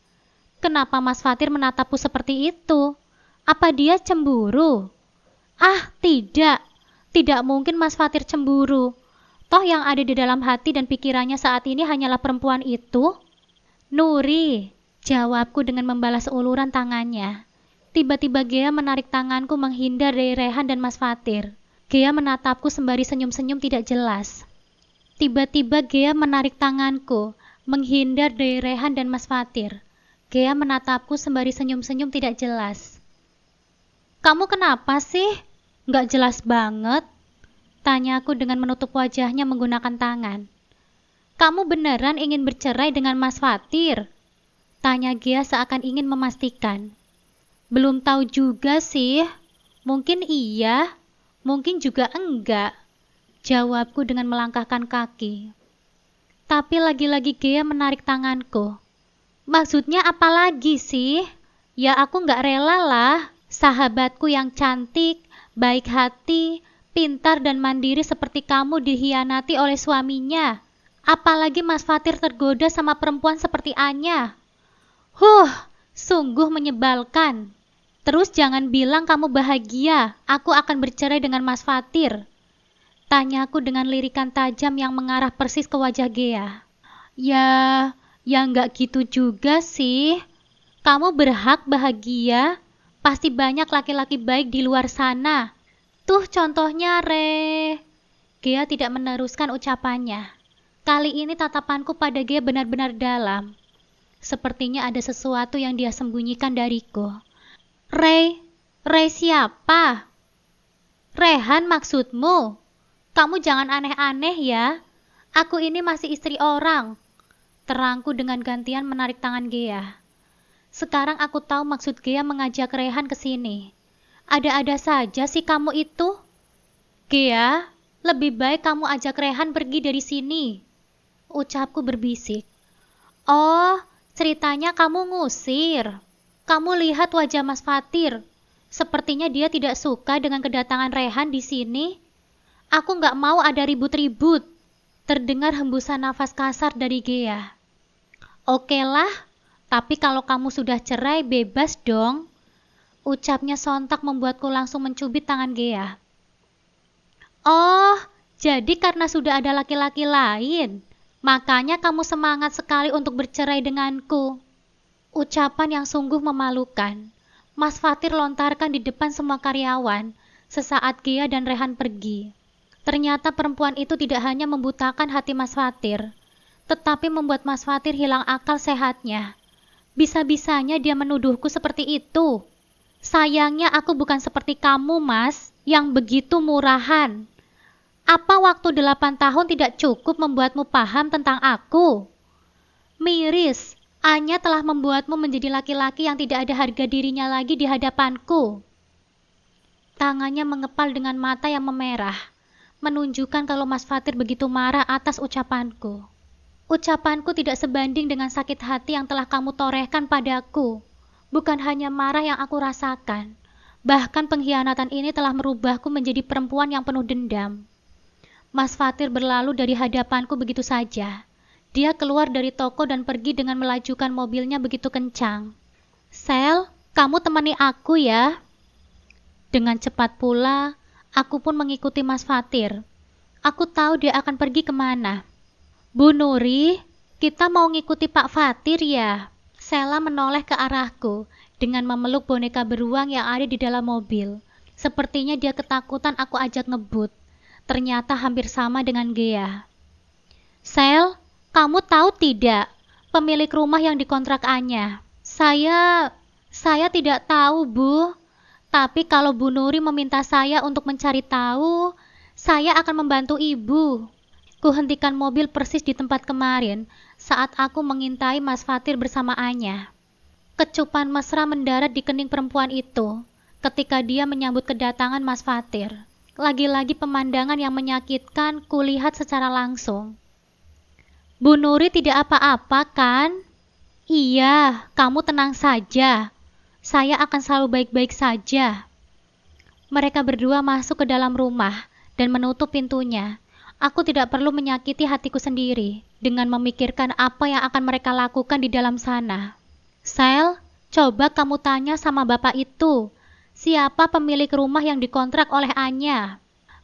Kenapa Mas Fatir menatapku seperti itu? Apa dia cemburu? Ah, tidak. Tidak mungkin Mas Fatir cemburu. Toh yang ada di dalam hati dan pikirannya saat ini hanyalah perempuan itu. Nuri, jawabku dengan membalas uluran tangannya. Tiba-tiba Gea menarik tanganku menghindar dari Rehan dan Mas Fatir. Gea menatapku sembari senyum-senyum tidak jelas. Tiba-tiba Gea menarik tanganku menghindar dari Rehan dan Mas Fatir. Gea menatapku sembari senyum-senyum tidak jelas. Kamu kenapa sih? Nggak jelas banget. Tanyaku dengan menutup wajahnya menggunakan tangan. Kamu beneran ingin bercerai dengan Mas Fatir? Tanya Gea seakan ingin memastikan. Belum tahu juga sih. Mungkin iya, mungkin juga enggak. Jawabku dengan melangkahkan kaki. Tapi lagi-lagi Gea menarik tanganku. Maksudnya apa lagi sih? Ya aku nggak rela lah. Sahabatku yang cantik, baik hati, pintar dan mandiri seperti kamu dikhianati oleh suaminya. Apalagi Mas Fatir tergoda sama perempuan seperti Anya. Sungguh menyebalkan. Terus jangan bilang kamu bahagia, aku akan bercerai dengan Mas Fatir. Tanyaku dengan lirikan tajam yang mengarah persis ke wajah Gea. Ya nggak gitu juga sih. Kamu berhak bahagia. Pasti banyak laki-laki baik di luar sana. Tuh contohnya Re. Gea tidak meneruskan ucapannya. Kali ini tatapanku pada Gea benar-benar dalam. Sepertinya ada sesuatu yang dia sembunyikan dariku. Re siapa? Rehan maksudmu? Kamu jangan aneh-aneh ya. Aku ini masih istri orang. Terangku dengan gantian menarik tangan Gea. Sekarang aku tahu maksud Gea mengajak Rehan ke sini. Ada-ada saja sih kamu itu. Gea, lebih baik kamu ajak Rehan pergi dari sini. Ucapku berbisik. Oh, ceritanya kamu ngusir. Kamu lihat wajah Mas Fatir. Sepertinya dia tidak suka dengan kedatangan Rehan di sini. Aku nggak mau ada ribut-ribut. Terdengar hembusan nafas kasar dari Gea. Oke lah. Tapi kalau kamu sudah cerai, bebas dong. Ucapnya sontak membuatku langsung mencubit tangan Gea. Oh, jadi karena sudah ada laki-laki lain, makanya kamu semangat sekali untuk bercerai denganku. Ucapan yang sungguh memalukan. Mas Fatir lontarkan di depan semua karyawan sesaat Gea dan Rehan pergi. Ternyata perempuan itu tidak hanya membutakan hati Mas Fatir, tetapi membuat Mas Fatir hilang akal sehatnya. Bisa-bisanya dia menuduhku seperti itu. Sayangnya aku bukan seperti kamu, Mas, yang begitu murahan. Apa waktu 8 tahun tidak cukup membuatmu paham tentang aku? Miris, Anya telah membuatmu menjadi laki-laki yang tidak ada harga dirinya lagi di hadapanku. Tangannya mengepal dengan mata yang memerah, menunjukkan kalau Mas Fatir begitu marah atas ucapanku. Ucapanku tidak sebanding dengan sakit hati yang telah kamu torehkan padaku. Bukan hanya marah yang aku rasakan, bahkan pengkhianatan ini telah merubahku menjadi perempuan yang penuh dendam. Mas Fatir berlalu dari hadapanku begitu saja. Dia keluar dari toko dan pergi dengan melajukan mobilnya begitu kencang. Sel, kamu temani aku ya. Dengan cepat pula, aku pun mengikuti Mas Fatir. Aku tahu dia akan pergi kemana. Bu Nuri, kita mau ngikuti Pak Fatir ya? Sela menoleh ke arahku dengan memeluk boneka beruang yang ada di dalam mobil. Sepertinya dia ketakutan aku ajak ngebut. Ternyata hampir sama dengan Gea. Sel, kamu tahu tidak pemilik rumah yang dikontrak Anya? Saya tidak tahu, Bu. Tapi kalau Bu Nuri meminta saya untuk mencari tahu, saya akan membantu Ibu. Kuhentikan mobil persis di tempat kemarin saat aku mengintai Mas Fatir bersama Anya. Kecupan mesra mendarat di kening perempuan itu ketika dia menyambut kedatangan Mas Fatir. Lagi-lagi pemandangan yang menyakitkan kulihat secara langsung. Bu Nuri tidak apa-apa kan? Iya, kamu tenang saja. Saya akan selalu baik-baik saja. Mereka berdua masuk ke dalam rumah dan menutup pintunya. Aku tidak perlu menyakiti hatiku sendiri dengan memikirkan apa yang akan mereka lakukan di dalam sana. Sel, coba kamu tanya sama bapak itu. Siapa pemilik rumah yang dikontrak oleh Anya?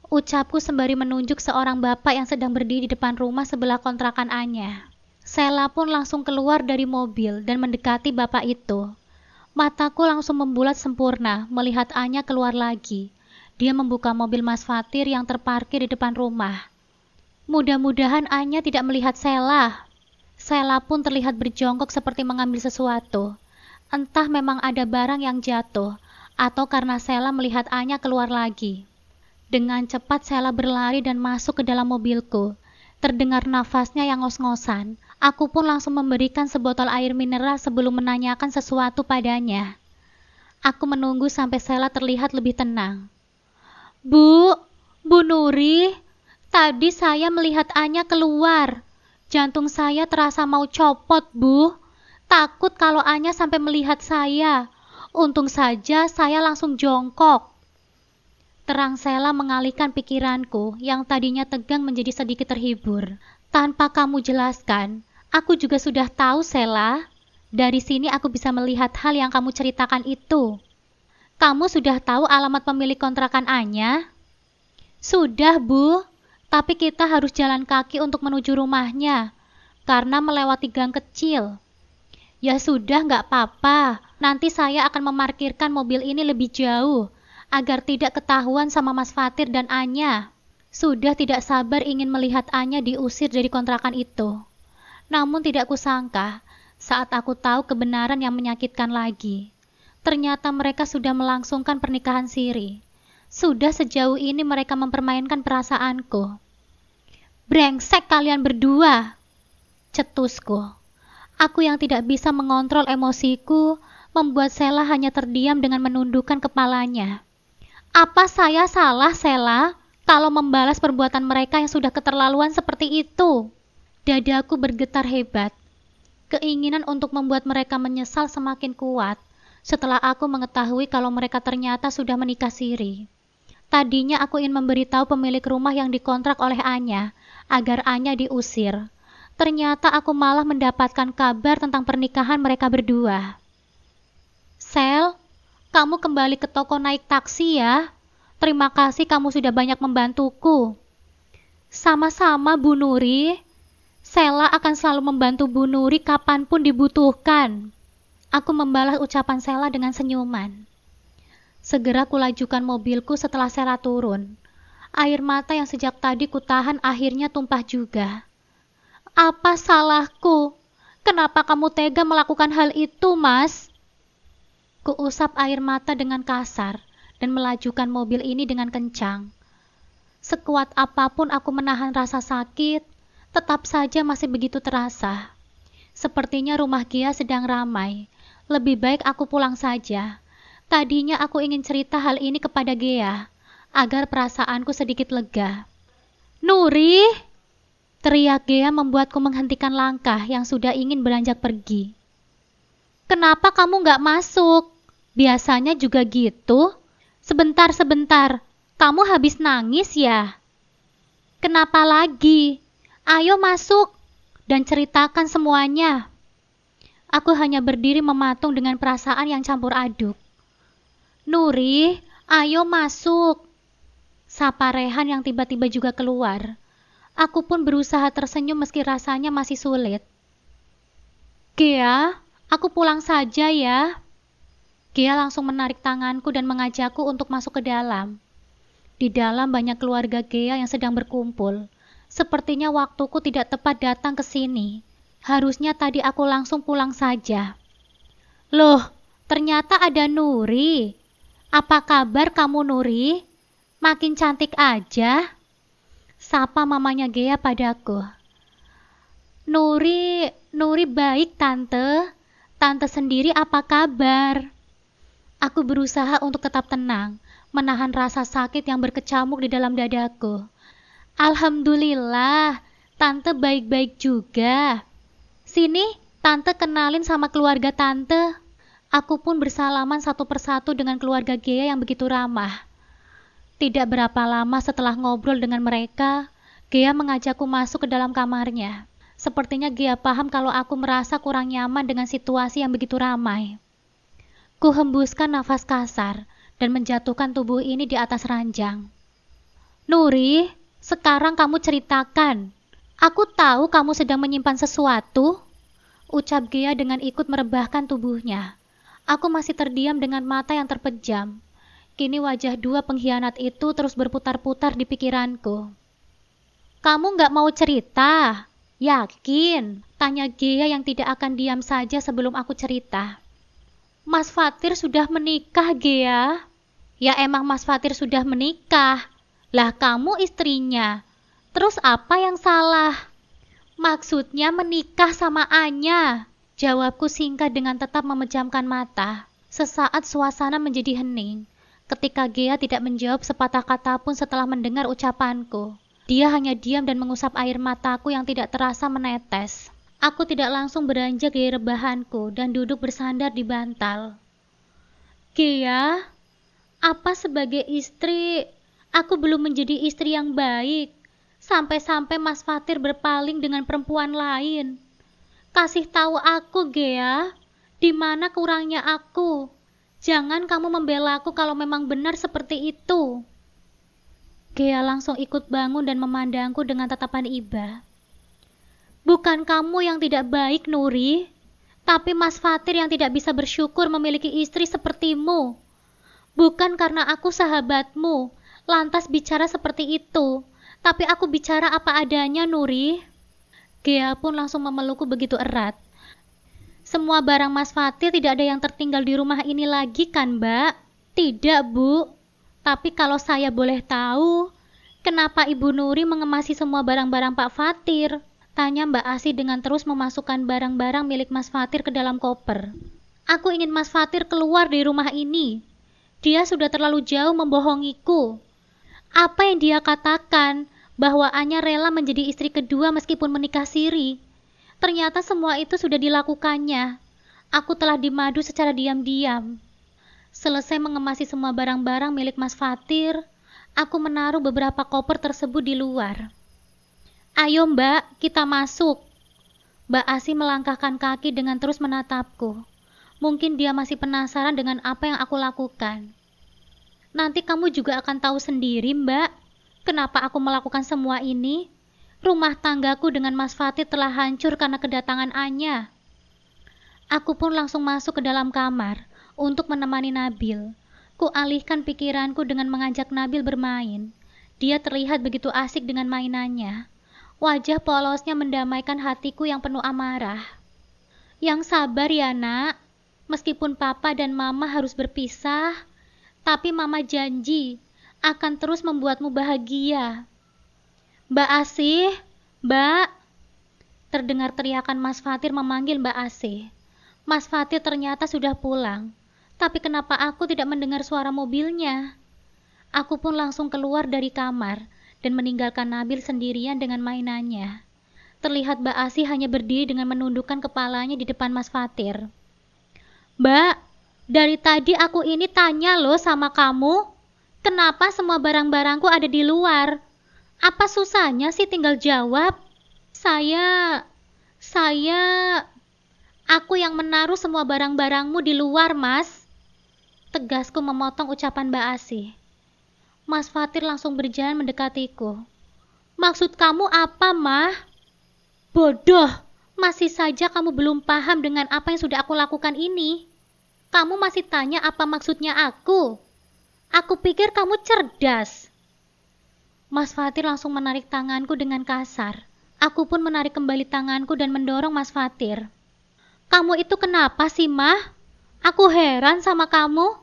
Ucapku sembari menunjuk seorang bapak yang sedang berdiri di depan rumah sebelah kontrakan Anya. Sela pun langsung keluar dari mobil dan mendekati bapak itu. Mataku langsung membulat sempurna melihat Anya keluar lagi. Dia membuka mobil Mas Fatir yang terparkir di depan rumah. Mudah-mudahan Anya tidak melihat Sela. Sela pun terlihat berjongkok seperti mengambil sesuatu. Entah memang ada barang yang jatuh atau karena Sela melihat Anya keluar lagi. Dengan cepat Sela berlari dan masuk ke dalam mobilku. Terdengar nafasnya yang ngos-ngosan. Aku pun langsung memberikan sebotol air mineral sebelum menanyakan sesuatu padanya. Aku menunggu sampai Sela terlihat lebih tenang. Bu Nuri, tadi saya melihat Anya keluar. Jantung saya terasa mau copot, Bu. Takut kalau Anya sampai melihat saya. Untung saja saya langsung jongkok. Terang Sela mengalihkan pikiranku yang tadinya tegang menjadi sedikit terhibur. Tanpa kamu jelaskan, aku juga sudah tahu, Sela. Dari sini aku bisa melihat hal yang kamu ceritakan itu. Kamu sudah tahu alamat pemilik kontrakan Anya? Sudah, Bu. Tapi kita harus jalan kaki untuk menuju rumahnya, karena melewati gang kecil. Ya sudah, nggak apa-apa. Nanti saya akan memarkirkan mobil ini lebih jauh, agar tidak ketahuan sama Mas Fatir dan Anya. Sudah tidak sabar ingin melihat Anya diusir dari kontrakan itu. Namun tidak kusangka, saat aku tahu kebenaran yang menyakitkan lagi. Ternyata mereka sudah melangsungkan pernikahan siri. Sudah sejauh ini mereka mempermainkan perasaanku. Brengsek kalian berdua, cetusku. Aku yang tidak bisa mengontrol emosiku, membuat Sela hanya terdiam dengan menundukkan kepalanya. Apa saya salah, Sela, kalau membalas perbuatan mereka yang sudah keterlaluan seperti itu? Dadaku bergetar hebat. Keinginan untuk membuat mereka menyesal semakin kuat setelah aku mengetahui kalau mereka ternyata sudah menikah siri. Tadinya aku ingin memberitahu pemilik rumah yang dikontrak oleh Anya agar Anya diusir. Ternyata aku malah mendapatkan kabar tentang pernikahan mereka berdua. Sel, kamu kembali ke toko naik taksi ya. Terima kasih kamu sudah banyak membantuku. Sama-sama, Bu Nuri. Sela akan selalu membantu Bu Nuri kapanpun dibutuhkan. Aku membalas ucapan Sela dengan senyuman. Segera kulajukan mobilku setelah Sela turun. Air mata yang sejak tadi kutahan akhirnya tumpah juga. Apa salahku? Kenapa kamu tega melakukan hal itu, Mas? Kuusap air mata dengan kasar dan melajukan mobil ini dengan kencang. Sekuat apapun aku menahan rasa sakit, tetap saja masih begitu terasa. Sepertinya rumah Gia sedang ramai. Lebih baik aku pulang saja. Tadinya aku ingin cerita hal ini kepada Gia, agar perasaanku sedikit lega. Nuri! Teriak Gea membuatku menghentikan langkah yang sudah ingin beranjak pergi. Kenapa kamu nggak masuk? Biasanya juga gitu. Sebentar, kamu habis nangis ya? Kenapa lagi? Ayo masuk dan ceritakan semuanya. Aku hanya berdiri mematung dengan perasaan yang campur aduk. Nuri, ayo masuk. Sapa Rehan yang tiba-tiba juga keluar. Aku pun berusaha tersenyum meski rasanya masih sulit. Gea, aku pulang saja ya. Gea langsung menarik tanganku dan mengajakku untuk masuk ke dalam. Di dalam banyak keluarga Gea yang sedang berkumpul. Sepertinya waktuku tidak tepat datang ke sini. Harusnya tadi aku langsung pulang saja. Loh, ternyata ada Nuri. Apa kabar kamu, Nuri? Makin cantik aja. Sapa mamanya Gea padaku. Nuri baik tante. Tante sendiri apa kabar? Aku berusaha untuk tetap tenang, menahan rasa sakit yang berkecamuk di dalam dadaku. Alhamdulillah, tante baik-baik juga. Sini, tante kenalin sama keluarga tante. Aku pun bersalaman satu persatu dengan keluarga Gea yang begitu ramah. Tidak berapa lama setelah ngobrol dengan mereka, Gea mengajakku masuk ke dalam kamarnya. Sepertinya Gea paham kalau aku merasa kurang nyaman dengan situasi yang begitu ramai. Ku hembuskan nafas kasar dan menjatuhkan tubuh ini di atas ranjang. Nuri, sekarang kamu ceritakan. Aku tahu kamu sedang menyimpan sesuatu, ucap Gea dengan ikut merebahkan tubuhnya. Aku masih terdiam dengan mata yang terpejam. Kini wajah dua pengkhianat itu terus berputar-putar di pikiranku. Kamu gak mau cerita? Yakin? Tanya Gea yang tidak akan diam saja sebelum aku cerita. Mas Fatir sudah menikah, Gea. Ya emang Mas Fatir sudah menikah. Lah kamu istrinya. Terus apa yang salah? Maksudnya menikah sama Anya. Jawabku singkat dengan tetap memejamkan mata. Sesaat suasana menjadi hening. Ketika Gea tidak menjawab sepatah kata pun setelah mendengar ucapanku. Dia hanya diam dan mengusap air mataku yang tidak terasa menetes. Aku tidak langsung beranjak dari rebahanku dan duduk bersandar di bantal. Gea, apa sebagai istri, aku belum menjadi istri yang baik. Sampai-sampai Mas Fatir berpaling dengan perempuan lain. Kasih tahu aku, Gea, di mana kurangnya aku. Jangan kamu membela aku kalau memang benar seperti itu. Gea langsung ikut bangun dan memandangku dengan tatapan iba. Bukan kamu yang tidak baik, Nuri, tapi Mas Fatir yang tidak bisa bersyukur memiliki istri sepertimu. Bukan karena aku sahabatmu, lantas bicara seperti itu, tapi aku bicara apa adanya, Nuri. Gea pun langsung memelukku begitu erat. Semua barang Mas Fatir tidak ada yang tertinggal di rumah ini lagi kan, Mbak? Tidak, Bu. Tapi kalau saya boleh tahu, kenapa Ibu Nuri mengemasi semua barang-barang Pak Fatir? Tanya Mbak Asi dengan terus memasukkan barang-barang milik Mas Fatir ke dalam koper. Aku ingin Mas Fatir keluar dari rumah ini. Dia sudah terlalu jauh membohongiku. Apa yang dia katakan, bahwa Anya rela menjadi istri kedua meskipun menikah siri. Ternyata semua itu sudah dilakukannya. Aku telah dimadu secara diam-diam. Selesai mengemasi semua barang-barang milik Mas Fatir, aku menaruh beberapa koper tersebut di luar. Ayo Mbak, kita masuk. Mbak Asi melangkahkan kaki dengan terus menatapku. Mungkin dia masih penasaran dengan apa yang aku lakukan. Nanti kamu juga akan tahu sendiri, Mbak, kenapa aku melakukan semua ini. Rumah tanggaku dengan Mas Fatir telah hancur karena kedatangan Anya. Aku pun langsung masuk ke dalam kamar untuk menemani Nabil. Kualihkan pikiranku dengan mengajak Nabil bermain. Dia terlihat begitu asik dengan mainannya. Wajah polosnya mendamaikan hatiku yang penuh amarah. Yang sabar ya nak, meskipun papa dan mama harus berpisah, tapi mama janji akan terus membuatmu bahagia. Mbak Asih, Mbak. Terdengar teriakan Mas Fatir memanggil Mbak Asih. Mas Fatir ternyata sudah pulang. Tapi kenapa aku tidak mendengar suara mobilnya? Aku pun langsung keluar dari kamar dan meninggalkan Nabil sendirian dengan mainannya. Terlihat Mbak Asih hanya berdiri dengan menundukkan kepalanya di depan Mas Fatir. Mbak, dari tadi aku ini tanya loh sama kamu, kenapa semua barang-barangku ada di luar? Apa susahnya sih tinggal jawab? Saya, saya, aku yang menaruh semua barang-barangmu di luar, Mas. Tegasku memotong ucapan Mbak Asih. Mas Fatir langsung berjalan mendekatiku. Maksud kamu apa, Mah? Bodoh, masih saja kamu belum paham dengan apa yang sudah aku lakukan ini. Kamu masih tanya apa maksudnya aku? Aku pikir kamu cerdas. Mas Fatir langsung menarik tanganku dengan kasar. Aku pun menarik kembali tanganku dan mendorong Mas Fatir. Kamu itu kenapa sih, Mah? Aku heran sama kamu.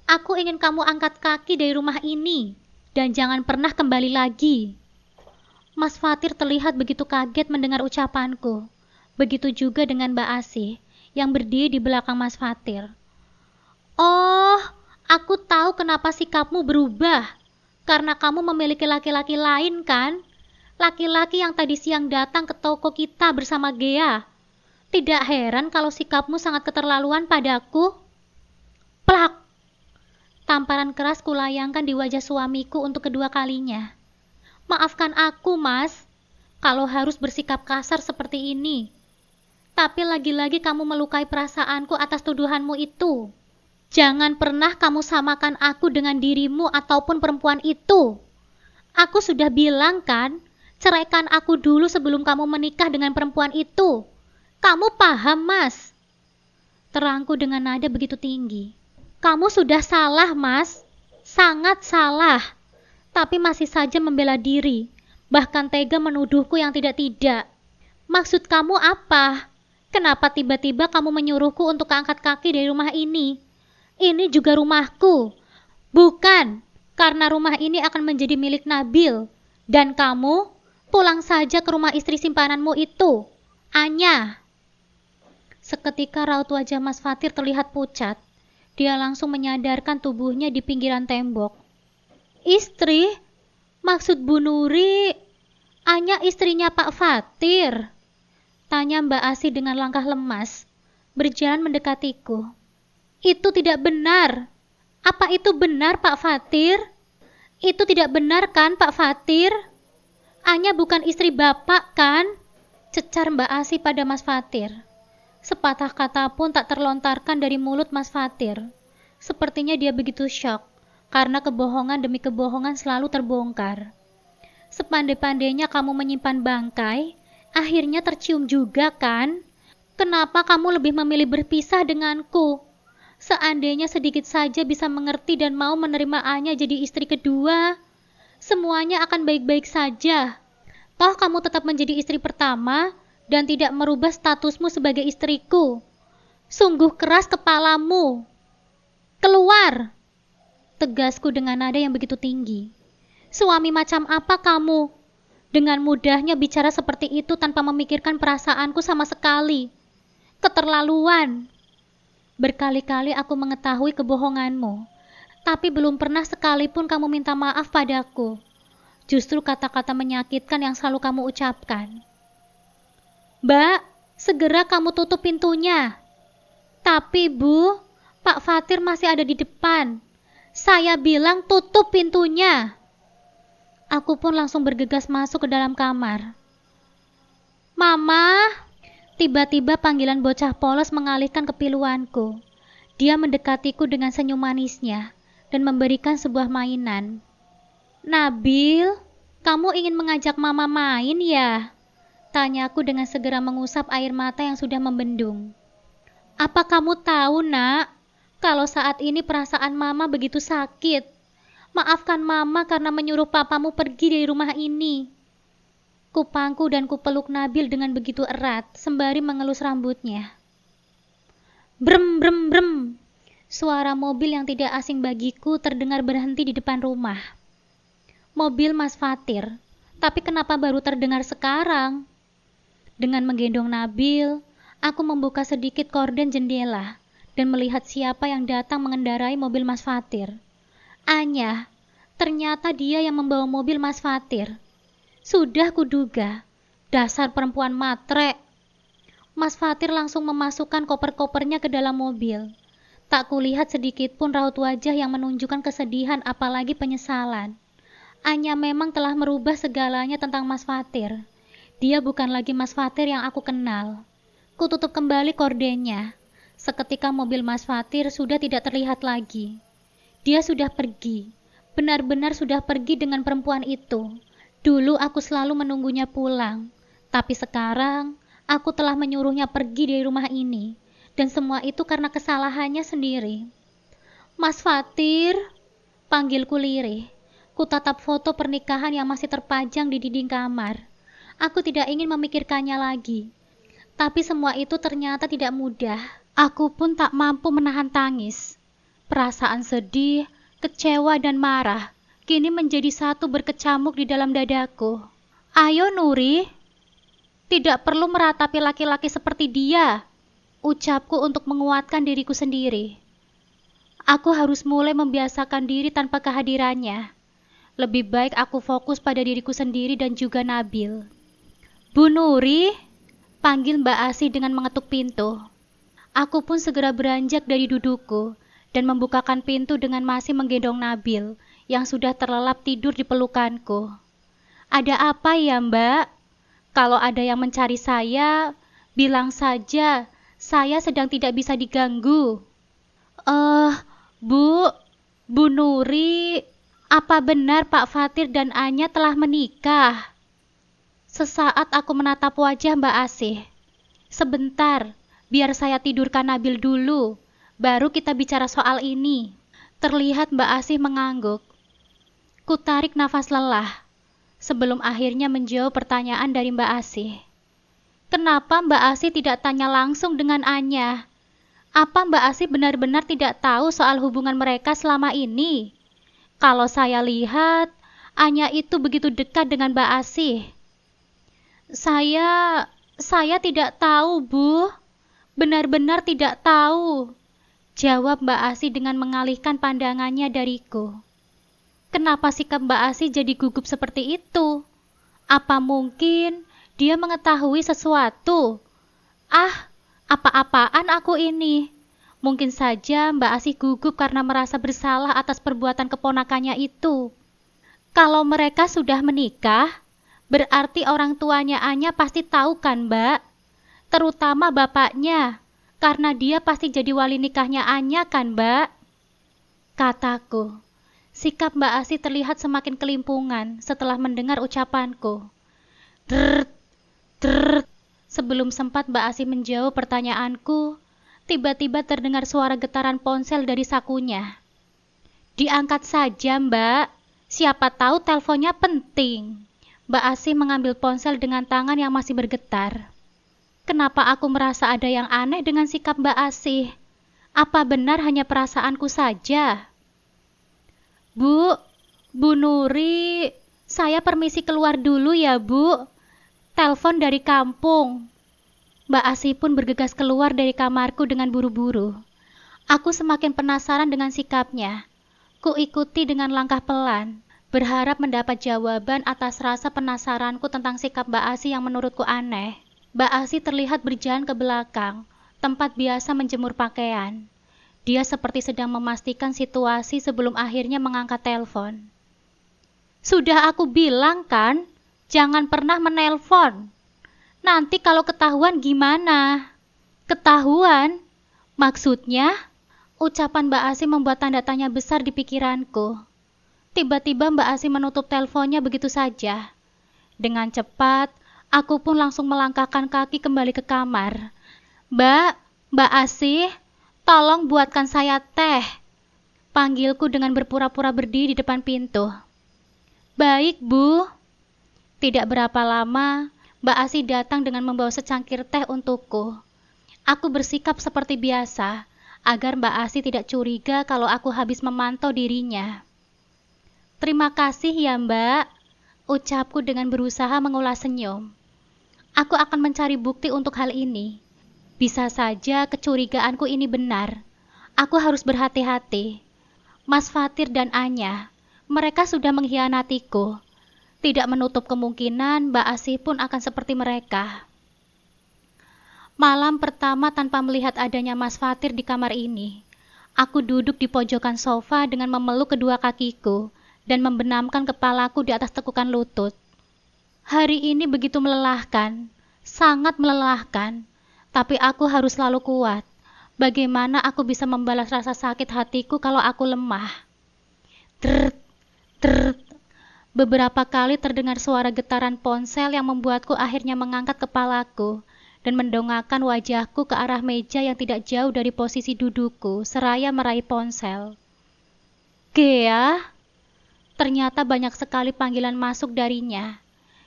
Aku ingin kamu angkat kaki dari rumah ini dan jangan pernah kembali lagi. Mas Fatir terlihat begitu kaget mendengar ucapanku. Begitu juga dengan Mbak Asih yang berdiri di belakang Mas Fatir. Oh, aku tahu kenapa sikapmu berubah. Karena kamu memiliki laki-laki lain, kan? Laki-laki yang tadi siang datang ke toko kita bersama Gea. Tidak heran kalau sikapmu sangat keterlaluan padaku. Plak! Tamparan keras kulayangkan di wajah suamiku untuk kedua kalinya. Maafkan aku, Mas, kalau harus bersikap kasar seperti ini. Tapi lagi-lagi kamu melukai perasaanku atas tuduhanmu itu. Jangan pernah kamu samakan aku dengan dirimu ataupun perempuan itu. Aku sudah bilang kan, ceraikan aku dulu sebelum kamu menikah dengan perempuan itu. Kamu paham, Mas? Terangku dengan nada begitu tinggi. Kamu sudah salah, Mas. Sangat salah. Tapi masih saja membela diri. Bahkan tega menuduhku yang tidak-tidak. Maksud kamu apa? Kenapa tiba-tiba kamu menyuruhku untuk angkat kaki dari rumah ini? Ini juga rumahku. Bukan, karena rumah ini akan menjadi milik Nabil. Dan kamu, pulang saja ke rumah istri simpananmu itu. Anya. Seketika raut wajah Mas Fatir terlihat pucat. Dia langsung menyadarkan tubuhnya di pinggiran tembok. Istri? Maksud Bu Nuri, Anya istrinya Pak Fatir? Tanya Mbak Asih dengan langkah lemas, berjalan mendekatiku. Itu tidak benar. Apa itu benar, Pak Fatir? Itu tidak benar kan, Pak Fatir? Anya bukan istri Bapak kan? Cecar Mbak Asih pada Mas Fatir. Sepatah kata pun tak terlontarkan dari mulut Mas Fatir. Sepertinya dia begitu syok, karena kebohongan demi kebohongan selalu terbongkar. Sepandai-pandainya kamu menyimpan bangkai, akhirnya tercium juga kan? Kenapa kamu lebih memilih berpisah denganku? Seandainya sedikit saja bisa mengerti dan mau menerima Anya jadi istri kedua, semuanya akan baik-baik saja. Toh kamu tetap menjadi istri pertama dan tidak merubah statusmu sebagai istriku. Sungguh keras kepalamu. Keluar! Tegasku dengan nada yang begitu tinggi. Suami macam apa kamu? Dengan mudahnya bicara seperti itu tanpa memikirkan perasaanku sama sekali. Keterlaluan. Berkali-kali aku mengetahui kebohonganmu, tapi belum pernah sekalipun kamu minta maaf padaku. Justru kata-kata menyakitkan yang selalu kamu ucapkan. Mbak, segera kamu tutup pintunya. Tapi Bu, Pak Fatir masih ada di depan. Saya bilang tutup pintunya. Aku pun langsung bergegas masuk ke dalam kamar. Mama! Tiba-tiba panggilan bocah polos mengalihkan kepiluanku. Dia mendekatiku dengan senyum manisnya dan memberikan sebuah mainan. Nabil, kamu ingin mengajak Mama main ya? Tanyaku dengan segera mengusap air mata yang sudah membendung. Apa kamu tahu, Nak, kalau saat ini perasaan Mama begitu sakit? Maafkan Mama karena menyuruh papamu pergi dari rumah ini. Kupangku dan kupeluk Nabil dengan begitu erat, sembari mengelus rambutnya. Brem, brem, brem. Suara mobil yang tidak asing bagiku terdengar berhenti di depan rumah. Mobil Mas Fatir, tapi kenapa baru terdengar sekarang? Dengan menggendong Nabil, aku membuka sedikit korden jendela dan melihat siapa yang datang mengendarai mobil Mas Fatir. Anya, ternyata dia yang membawa mobil Mas Fatir. Sudah kuduga, dasar perempuan matre. Mas Fatir langsung memasukkan koper-kopernya ke dalam mobil. Tak kulihat sedikit pun raut wajah yang menunjukkan kesedihan apalagi penyesalan. Anya memang telah merubah segalanya tentang Mas Fatir. Dia bukan lagi Mas Fatir yang aku kenal. Kututup kembali kordennya. Seketika mobil Mas Fatir sudah tidak terlihat lagi. Dia sudah pergi. Benar-benar sudah pergi dengan perempuan itu. Dulu aku selalu menunggunya pulang. Tapi sekarang, aku telah menyuruhnya pergi dari rumah ini. Dan semua itu karena kesalahannya sendiri. Mas Fatir, panggilku lirih. Kutatap foto pernikahan yang masih terpajang di dinding kamar. Aku tidak ingin memikirkannya lagi. Tapi semua itu ternyata tidak mudah. Aku pun tak mampu menahan tangis. Perasaan sedih, kecewa dan marah kini menjadi satu berkecamuk di dalam dadaku. Ayo Nuri, tidak perlu meratapi laki-laki seperti dia, ucapku untuk menguatkan diriku sendiri. Aku harus mulai membiasakan diri tanpa kehadirannya. Lebih baik aku fokus pada diriku sendiri dan juga Nabil. Bu Nuri, panggil Mbak Asih dengan mengetuk pintu. Aku pun segera beranjak dari dudukku dan membukakan pintu dengan masih menggendong Nabil yang sudah terlelap tidur di pelukanku. Ada apa ya Mbak? Kalau ada yang mencari saya, bilang saja saya sedang tidak bisa diganggu. Bu, Bu Nuri, apa benar Pak Fatir dan Anya telah menikah? Sesaat aku menatap wajah Mbak Asih. Sebentar, biar saya tidurkan Nabil dulu, baru kita bicara soal ini. Terlihat Mbak Asih mengangguk. Kutarik nafas lelah, sebelum akhirnya menjawab pertanyaan dari Mbak Asih. Kenapa Mbak Asih tidak tanya langsung dengan Anya? Apa Mbak Asih benar-benar tidak tahu soal hubungan mereka selama ini? Kalau saya lihat, Anya itu begitu dekat dengan Mbak Asih. Saya tidak tahu, Bu. Benar-benar tidak tahu, jawab Mbak Asih dengan mengalihkan pandangannya dariku. Kenapa sikap Mbak Asih jadi gugup seperti itu? Apa mungkin dia mengetahui sesuatu? Apa-apaan aku ini? Mungkin saja Mbak Asih gugup karena merasa bersalah atas perbuatan keponakannya itu. Kalau mereka sudah menikah, berarti orang tuanya Anya pasti tahu kan, Mbak? Terutama bapaknya, karena dia pasti jadi wali nikahnya Anya kan, Mbak? Kataku. Sikap Mbak Asih terlihat semakin kelimpungan setelah mendengar ucapanku. Drrrt, drrrt. Sebelum sempat Mbak Asih menjawab pertanyaanku, tiba-tiba terdengar suara getaran ponsel dari sakunya. Diangkat saja, Mbak. Siapa tahu teleponnya penting. Mbak Asih mengambil ponsel dengan tangan yang masih bergetar. Kenapa aku merasa ada yang aneh dengan sikap Mbak Asih? Apa benar hanya perasaanku saja? Bu Nuri, saya permisi keluar dulu ya, Bu. Telepon dari kampung. Mbak Asih pun bergegas keluar dari kamarku dengan buru-buru. Aku semakin penasaran dengan sikapnya. Kuikuti dengan langkah pelan, berharap mendapat jawaban atas rasa penasaranku tentang sikap Mbak Asih yang menurutku aneh. Mbak Asih terlihat berjalan ke belakang, tempat biasa menjemur pakaian. Dia seperti sedang memastikan situasi sebelum akhirnya mengangkat telepon. Sudah aku bilang kan, jangan pernah menelpon. Nanti kalau ketahuan gimana? Ketahuan? Maksudnya? Ucapan Mbak Asih membuat tanda tanya besar di pikiranku. Tiba-tiba Mbak Asih menutup teleponnya begitu saja. Dengan cepat, aku pun langsung melangkahkan kaki kembali ke kamar. Mbak Asih, tolong buatkan saya teh. Panggilku dengan berpura-pura berdiri di depan pintu. Baik, Bu. Tidak berapa lama, Mbak Asih datang dengan membawa secangkir teh untukku. Aku bersikap seperti biasa, agar Mbak Asih tidak curiga kalau aku habis memantau dirinya. Terima kasih ya Mbak, ucapku dengan berusaha mengulas senyum. Aku akan mencari bukti untuk hal ini. Bisa saja kecurigaanku ini benar. Aku harus berhati-hati. Mas Fatir dan Anya, mereka sudah mengkhianatiku. Tidak menutup kemungkinan Mbak Asih pun akan seperti mereka. Malam pertama tanpa melihat adanya Mas Fatir di kamar ini. Aku duduk di pojokan sofa dengan memeluk kedua kakiku dan membenamkan kepalaku di atas tekukan lutut. Hari ini begitu melelahkan, sangat melelahkan, tapi aku harus selalu kuat. Bagaimana aku bisa membalas rasa sakit hatiku kalau aku lemah? Drrrt, drrrt. Beberapa kali terdengar suara getaran ponsel yang membuatku akhirnya mengangkat kepalaku dan mendongakkan wajahku ke arah meja yang tidak jauh dari posisi dudukku, seraya meraih ponsel. Gea? Ternyata banyak sekali panggilan masuk darinya.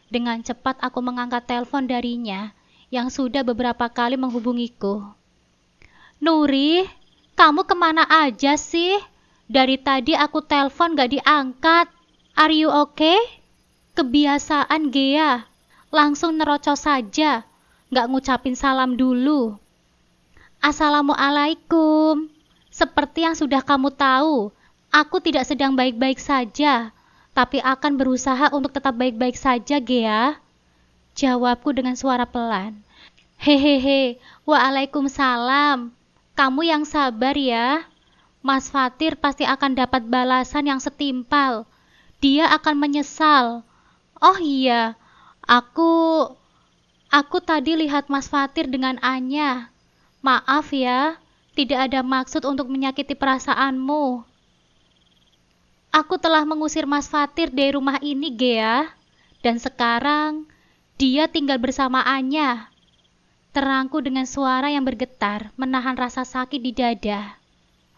Dengan cepat aku mengangkat telepon darinya, yang sudah beberapa kali menghubungiku. Nuri, kamu kemana aja sih? Dari tadi aku telepon gak diangkat. Are you okay? Kebiasaan Gea, langsung nerocos saja, gak ngucapin salam dulu. Assalamualaikum. Seperti yang sudah kamu tahu, aku tidak sedang baik-baik saja, tapi akan berusaha untuk tetap baik-baik saja, Gea. Jawabku dengan suara pelan. Hehehe, waalaikumsalam. Kamu yang sabar ya. Mas Fatir pasti akan dapat balasan yang setimpal. Dia akan menyesal. Oh iya, aku tadi lihat Mas Fatir dengan Anya. Maaf ya, tidak ada maksud untuk menyakiti perasaanmu. Aku telah mengusir Mas Fatir dari rumah ini, Gea. Dan sekarang, dia tinggal bersama Anya. Terangku dengan suara yang bergetar, menahan rasa sakit di dada.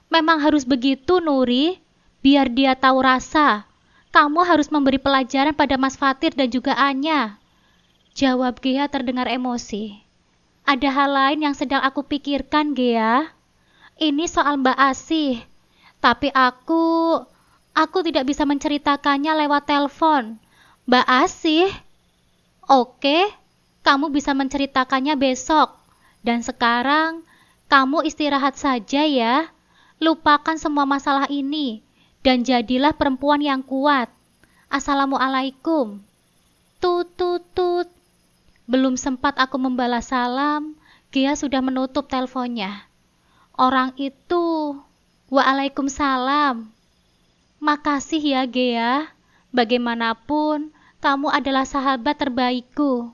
Memang harus begitu, Nuri. Biar dia tahu rasa. Kamu harus memberi pelajaran pada Mas Fatir dan juga Anya. Jawab Gea terdengar emosi. Ada hal lain yang sedang aku pikirkan, Gea. Ini soal Mbak Asih. Tapi aku tidak bisa menceritakannya lewat telepon. Mbak Asih? Oke. Kamu bisa menceritakannya besok. Dan sekarang, kamu istirahat saja ya. Lupakan semua masalah ini. Dan jadilah perempuan yang kuat. Assalamualaikum. Tut, tut, tut. Belum sempat aku membalas salam, Gea sudah menutup teleponnya. Orang itu, waalaikumsalam. Makasih ya Gea. Bagaimanapun, kamu adalah sahabat terbaikku.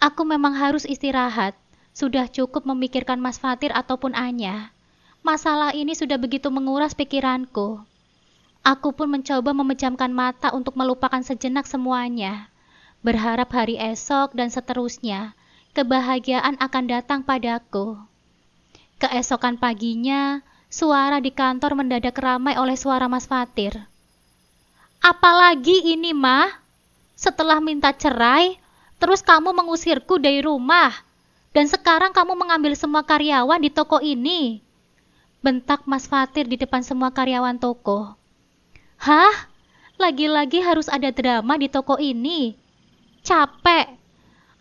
Aku memang harus istirahat. Sudah cukup memikirkan Mas Fatir ataupun Anya. Masalah ini sudah begitu menguras pikiranku. Aku pun mencoba memejamkan mata untuk melupakan sejenak semuanya. Berharap hari esok dan seterusnya, kebahagiaan akan datang padaku. Keesokan paginya, suara di kantor mendadak ramai oleh suara Mas Fatir. Apalagi ini, Mah? Setelah minta cerai, terus kamu mengusirku dari rumah, dan sekarang kamu mengambil semua karyawan di toko ini. Bentak Mas Fatir di depan semua karyawan toko. Hah? Lagi-lagi harus ada drama di toko ini. Capek.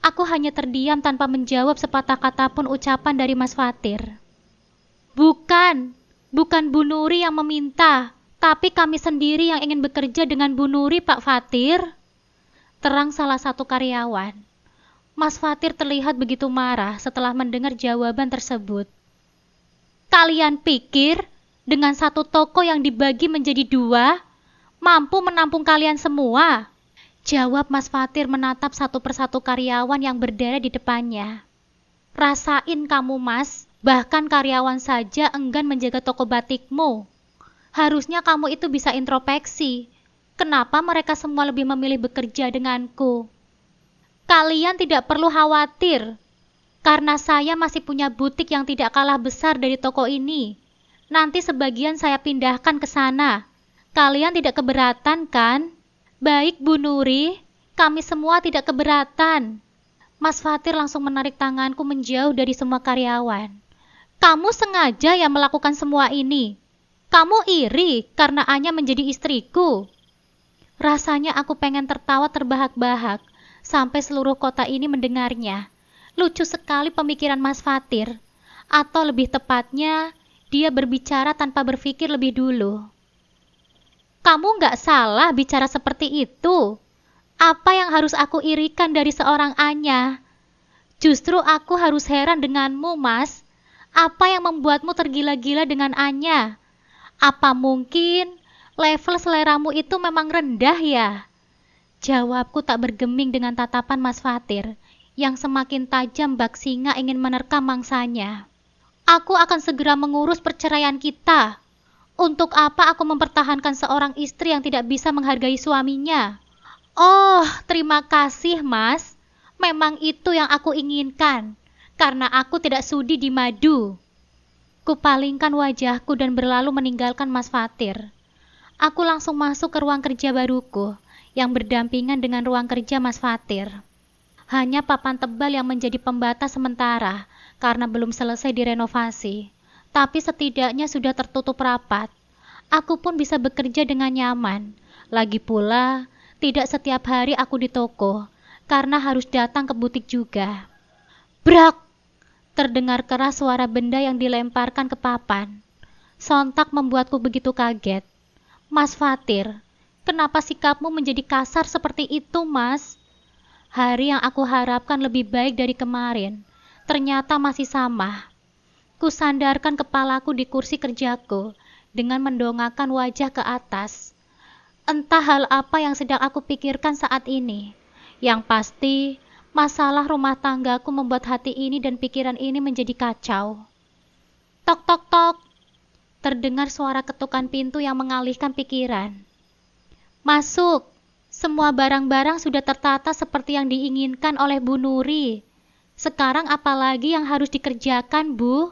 Aku hanya terdiam tanpa menjawab sepatah kata pun ucapan dari Mas Fatir. Bukan Bu Nuri yang meminta, tapi kami sendiri yang ingin bekerja dengan Bu Nuri, Pak Fatir. Terang salah satu karyawan. Mas Fatir terlihat begitu marah setelah mendengar jawaban tersebut. Kalian pikir dengan satu toko yang dibagi menjadi dua, mampu menampung kalian semua? Jawab Mas Fatir menatap satu persatu karyawan yang berderet di depannya. Rasain kamu, Mas, bahkan karyawan saja enggan menjaga toko batikmu. Harusnya kamu itu bisa introspeksi. Kenapa mereka semua lebih memilih bekerja denganku? Kalian tidak perlu khawatir, karena saya masih punya butik yang tidak kalah besar dari toko ini. Nanti sebagian saya pindahkan ke sana. Kalian tidak keberatan, kan? Baik, Bu Nuri, kami semua tidak keberatan. Mas Fatir langsung menarik tanganku menjauh dari semua karyawan. Kamu sengaja ya melakukan semua ini? Kamu iri karena Anya menjadi istriku? Rasanya aku pengen tertawa terbahak-bahak, sampai seluruh kota ini mendengarnya. Lucu sekali pemikiran Mas Fatir. Atau lebih tepatnya, dia berbicara tanpa berpikir lebih dulu. Kamu nggak salah bicara seperti itu. Apa yang harus aku irikan dari seorang Anya? Justru aku harus heran denganmu, Mas. Apa yang membuatmu tergila-gila dengan Anya? Apa mungkin Level seleramu itu memang rendah ya? Jawabku tak bergeming dengan tatapan Mas Fatir, yang semakin tajam bak singa ingin menerkam mangsanya. Aku akan segera mengurus perceraian kita. Untuk apa aku mempertahankan seorang istri yang tidak bisa menghargai suaminya? Oh, terima kasih, Mas. Memang itu yang aku inginkan, karena aku tidak sudi dimadu. Kupalingkan wajahku dan berlalu meninggalkan Mas Fatir. Aku langsung masuk ke ruang kerja baruku, yang berdampingan dengan ruang kerja Mas Fatir. Hanya papan tebal yang menjadi pembatas sementara, karena belum selesai direnovasi. Tapi setidaknya sudah tertutup rapat. Aku pun bisa bekerja dengan nyaman. Lagi pula, tidak setiap hari aku di toko, karena harus datang ke butik juga. Brak! Terdengar keras suara benda yang dilemparkan ke papan. Sontak membuatku begitu kaget. Mas Fatir, kenapa sikapmu menjadi kasar seperti itu, Mas? Hari yang aku harapkan lebih baik dari kemarin, ternyata masih sama. Kusandarkan kepalaku di kursi kerjaku dengan mendongakkan wajah ke atas. Entah hal apa yang sedang aku pikirkan saat ini. Yang pasti, masalah rumah tanggaku membuat hati ini dan pikiran ini menjadi kacau. Tok tok tok. Terdengar suara ketukan pintu yang mengalihkan pikiran. Masuk. Semua barang-barang sudah tertata seperti yang diinginkan oleh Bu Nuri. Sekarang apalagi yang harus dikerjakan, Bu?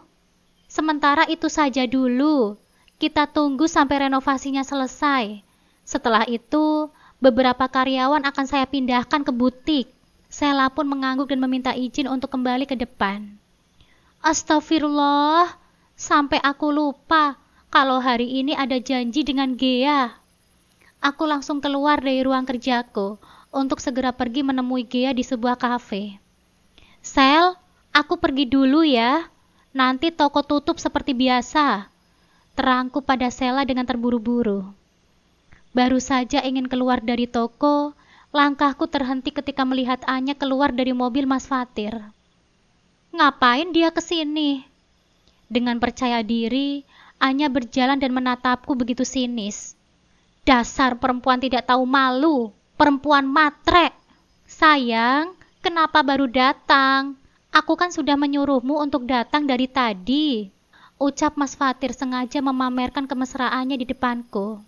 Sementara itu saja dulu. Kita tunggu sampai renovasinya selesai. Setelah itu, beberapa karyawan akan saya pindahkan ke butik. Sela pun mengangguk dan meminta izin untuk kembali ke depan. Astagfirullah, sampai aku lupa kalau hari ini ada janji dengan Gea. Aku langsung keluar dari ruang kerjaku untuk segera pergi menemui Gea di sebuah kafe. Sel, aku pergi dulu ya. Nanti toko tutup seperti biasa. Terangku pada Sela dengan terburu-buru. Baru saja ingin keluar dari toko, langkahku terhenti ketika melihat Anya keluar dari mobil Mas Fatir. Ngapain dia kesini? Dengan percaya diri, Anya berjalan dan menatapku begitu sinis. Dasar perempuan tidak tahu malu, perempuan matre. Sayang, kenapa baru datang? Aku kan sudah menyuruhmu untuk datang dari tadi. Ucap Mas Fatir sengaja memamerkan kemesraannya di depanku.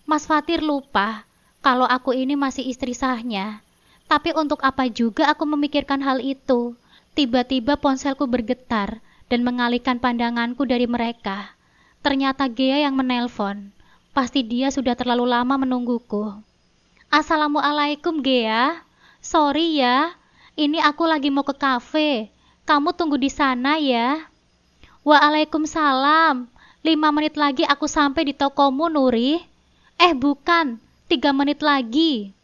Mas Fatir lupa kalau aku ini masih istri sahnya. Tapi untuk apa juga aku memikirkan hal itu? Tiba-tiba ponselku bergetar dan mengalihkan pandanganku dari mereka. Ternyata Gea yang menelpon. Pasti dia sudah terlalu lama menungguku. Assalamualaikum Gea. Sorry ya, ini aku lagi mau ke kafe. Kamu tunggu di sana ya. Waalaikumsalam. 5 menit lagi aku sampai di tokomu, Nuri. Bukan, 3 menit lagi.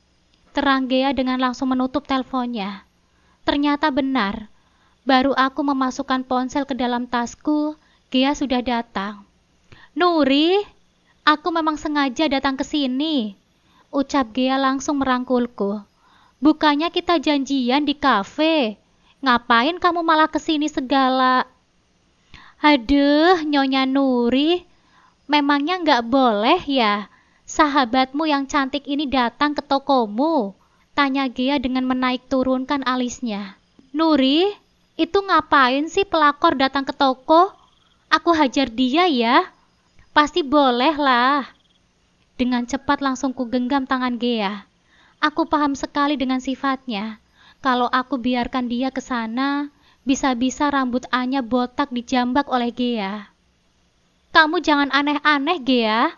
Terang Gea dengan langsung menutup teleponnya. Ternyata benar. Baru aku memasukkan ponsel ke dalam tasku, Gea sudah datang. Nuri, aku memang sengaja datang ke sini. Ucap Gea langsung merangkulku. Bukannya kita janjian di kafe. Ngapain kamu malah kesini segala? Aduh, Nyonya Nuri. Memangnya nggak boleh ya sahabatmu yang cantik ini datang ke tokomu? Tanya Gea dengan menaik turunkan alisnya. Nuri, itu ngapain sih pelakor datang ke toko? Aku hajar dia ya. Pasti boleh lah. Dengan cepat langsung kugenggam tangan Gea. Aku paham sekali dengan sifatnya. Kalau aku biarkan dia ke sana, bisa-bisa rambut Anya botak dijambak oleh Gea. Kamu jangan aneh-aneh, Gea.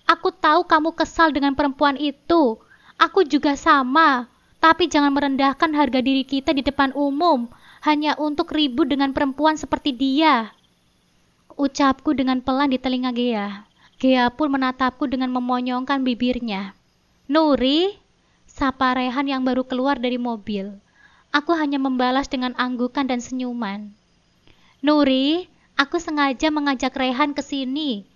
Aku tahu kamu kesal dengan perempuan itu. Aku juga sama. Tapi jangan merendahkan harga diri kita di depan umum hanya untuk ribut dengan perempuan seperti dia. Ucapku dengan pelan di telinga Gea. Gea pun menatapku dengan memonyongkan bibirnya. Nuri, sapa Rehan yang baru keluar dari mobil. Aku hanya membalas dengan anggukan dan senyuman. Nuri, aku sengaja mengajak Rehan ke sini.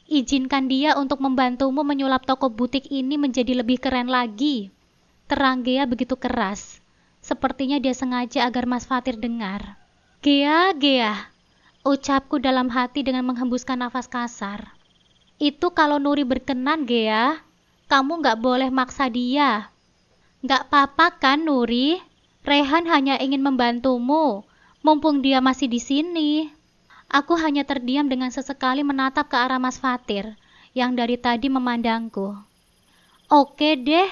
Izinkan dia untuk membantumu menyulap toko butik ini menjadi lebih keren lagi. Terang Gea begitu keras. Sepertinya dia sengaja agar Mas Fatir dengar. Gea, Gea, ucapku dalam hati dengan menghembuskan nafas kasar. Itu kalau Nuri berkenan, Gea. Kamu nggak boleh maksa dia. Nggak apa-apa kan, Nuri? Rehan hanya ingin membantumu, mumpung dia masih di sini. Aku hanya terdiam dengan sesekali menatap ke arah Mas Fatir, yang dari tadi memandangku. Oke deh,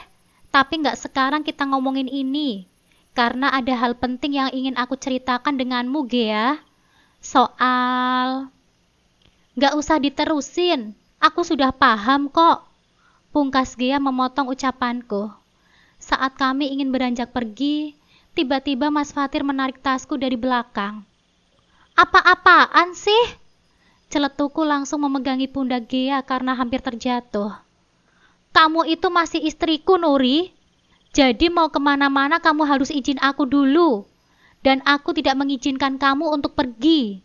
tapi nggak sekarang kita ngomongin ini, karena ada hal penting yang ingin aku ceritakan denganmu, Gea. Soal... Nggak usah diterusin, aku sudah paham kok. Pungkas Gea memotong ucapanku. Saat kami ingin beranjak pergi, tiba-tiba Mas Fatir menarik tasku dari belakang. Apa-apaan sih? Celetuku langsung memegangi pundak Gea karena hampir terjatuh. Kamu itu masih istriku, Nuri. Jadi mau kemana-mana kamu harus izin aku dulu. Dan aku tidak mengizinkan kamu untuk pergi.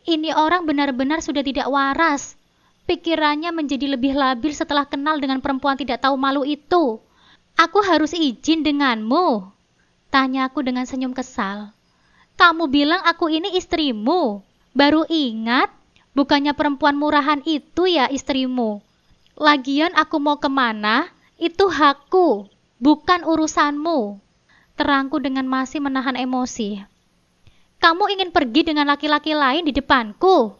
Ini orang benar-benar sudah tidak waras. Pikirannya menjadi lebih labil setelah kenal dengan perempuan tidak tahu malu itu. Aku harus izin denganmu. Tanyaku dengan senyum kesal. Kamu bilang aku ini istrimu. Baru ingat, bukannya perempuan murahan itu ya istrimu. Lagian aku mau kemana, itu hakku, bukan urusanmu. Terangku dengan masih menahan emosi. Kamu ingin pergi dengan laki-laki lain di depanku?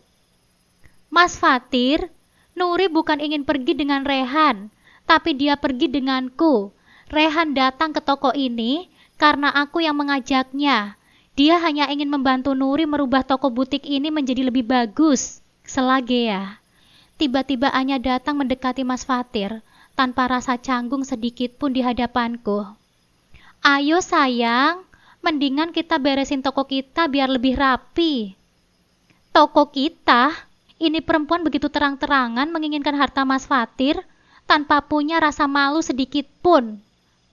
Mas Fatir, Nuri bukan ingin pergi dengan Rehan, tapi dia pergi denganku. Rehan datang ke toko ini karena aku yang mengajaknya. Dia hanya ingin membantu Nuri merubah toko butik ini menjadi lebih bagus. Selagea. Tiba-tiba Anya datang mendekati Mas Fatir, tanpa rasa canggung sedikit pun di hadapanku. Ayo sayang, mendingan kita beresin toko kita biar lebih rapi. Toko kita? Ini perempuan begitu terang-terangan menginginkan harta Mas Fatir, tanpa punya rasa malu sedikit pun.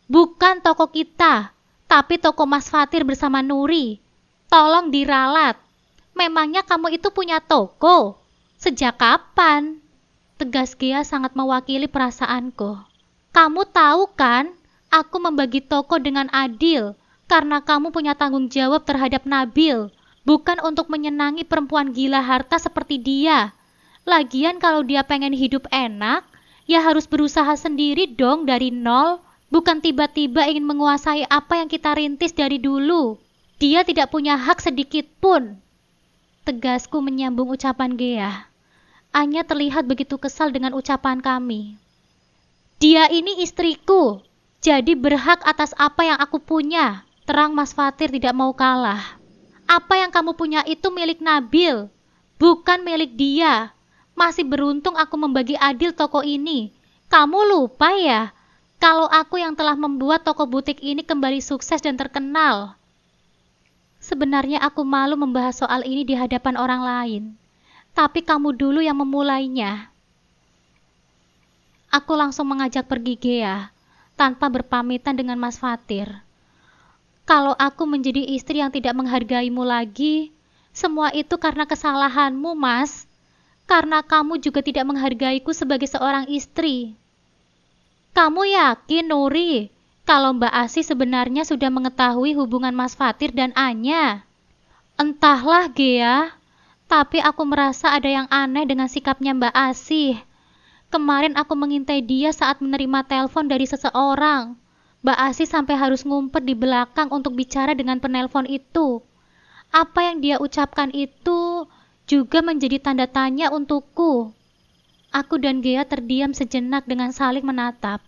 Bukan toko kita, tapi toko Mas Fatir bersama Nuri. Tolong diralat. Memangnya kamu itu punya toko? Sejak kapan? Tegas Gea sangat mewakili perasaanku. Kamu tahu kan, aku membagi toko dengan adil karena kamu punya tanggung jawab terhadap Nabil, bukan untuk menyenangi perempuan gila harta seperti dia. Lagian kalau dia pengen hidup enak, ya harus berusaha sendiri dong dari nol, bukan tiba-tiba ingin menguasai apa yang kita rintis dari dulu. Dia tidak punya hak sedikit pun. Tegasku menyambung ucapan Gea. Anya terlihat begitu kesal dengan ucapan kami. Dia ini istriku, jadi berhak atas apa yang aku punya. Terang Mas Fatir tidak mau kalah. Apa yang kamu punya itu milik Nabil, bukan milik dia. Masih beruntung aku membagi adil toko ini. Kamu lupa ya, kalau aku yang telah membuat toko butik ini kembali sukses dan terkenal. Sebenarnya aku malu membahas soal ini di hadapan orang lain. Tapi kamu dulu yang memulainya. Aku langsung mengajak pergi Gea, tanpa berpamitan dengan Mas Fatir. Kalau aku menjadi istri yang tidak menghargaimu lagi, semua itu karena kesalahanmu, Mas. Karena kamu juga tidak menghargaiku sebagai seorang istri. Kamu yakin, Nuri, kalau Mbak Asih sebenarnya sudah mengetahui hubungan Mas Fatir dan Anya? Entahlah, Gea. Tapi aku merasa ada yang aneh dengan sikapnya Mbak Asih. Kemarin aku mengintai dia saat menerima telepon dari seseorang. Mbak Asih sampai harus ngumpet di belakang untuk bicara dengan penelpon itu. Apa yang dia ucapkan itu juga menjadi tanda tanya untukku. Aku dan Gea terdiam sejenak dengan saling menatap.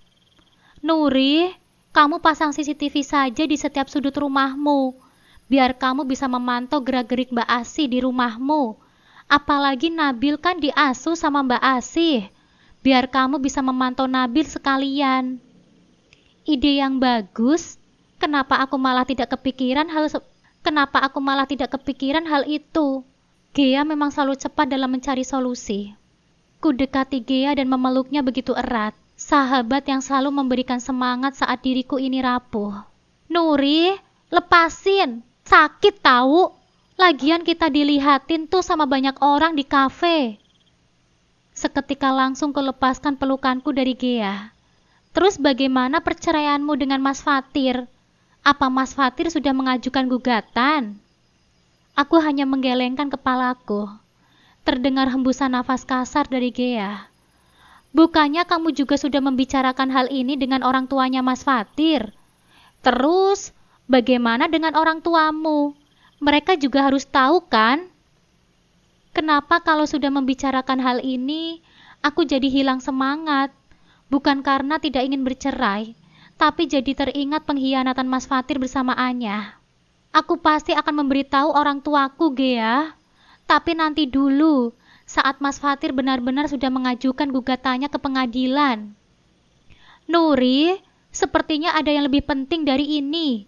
Nuri, kamu pasang CCTV saja di setiap sudut rumahmu. Biar kamu bisa memantau gerak-gerik Mbak Asih di rumahmu. Apalagi Nabil kan diasuh sama Mbak Asih. Biar kamu bisa memantau Nabil sekalian. Ide yang bagus. Kenapa aku malah tidak kepikiran hal itu? Gea memang selalu cepat dalam mencari solusi. Ku dekati Gea dan memeluknya begitu erat. Sahabat yang selalu memberikan semangat saat diriku ini rapuh. Nuri, lepasin. Sakit tahu. Lagian kita dilihatin tuh sama banyak orang di kafe. Seketika langsung kulepaskan pelukanku dari Gea. Terus bagaimana perceraianmu dengan Mas Fatir? Apa Mas Fatir sudah mengajukan gugatan? Aku hanya menggelengkan kepalaku. Terdengar hembusan nafas kasar dari Gea. Bukannya kamu juga sudah membicarakan hal ini dengan orang tuanya Mas Fatir? Terus, bagaimana dengan orang tuamu? Mereka juga harus tahu kan? Kenapa kalau sudah membicarakan hal ini, aku jadi hilang semangat? Bukan karena tidak ingin bercerai, tapi jadi teringat pengkhianatan Mas Fatir bersama Anya. Aku pasti akan memberitahu orang tuaku, Gea. Tapi nanti dulu, saat Mas Fatir benar-benar sudah mengajukan gugatannya ke pengadilan. Nuri, sepertinya ada yang lebih penting dari ini,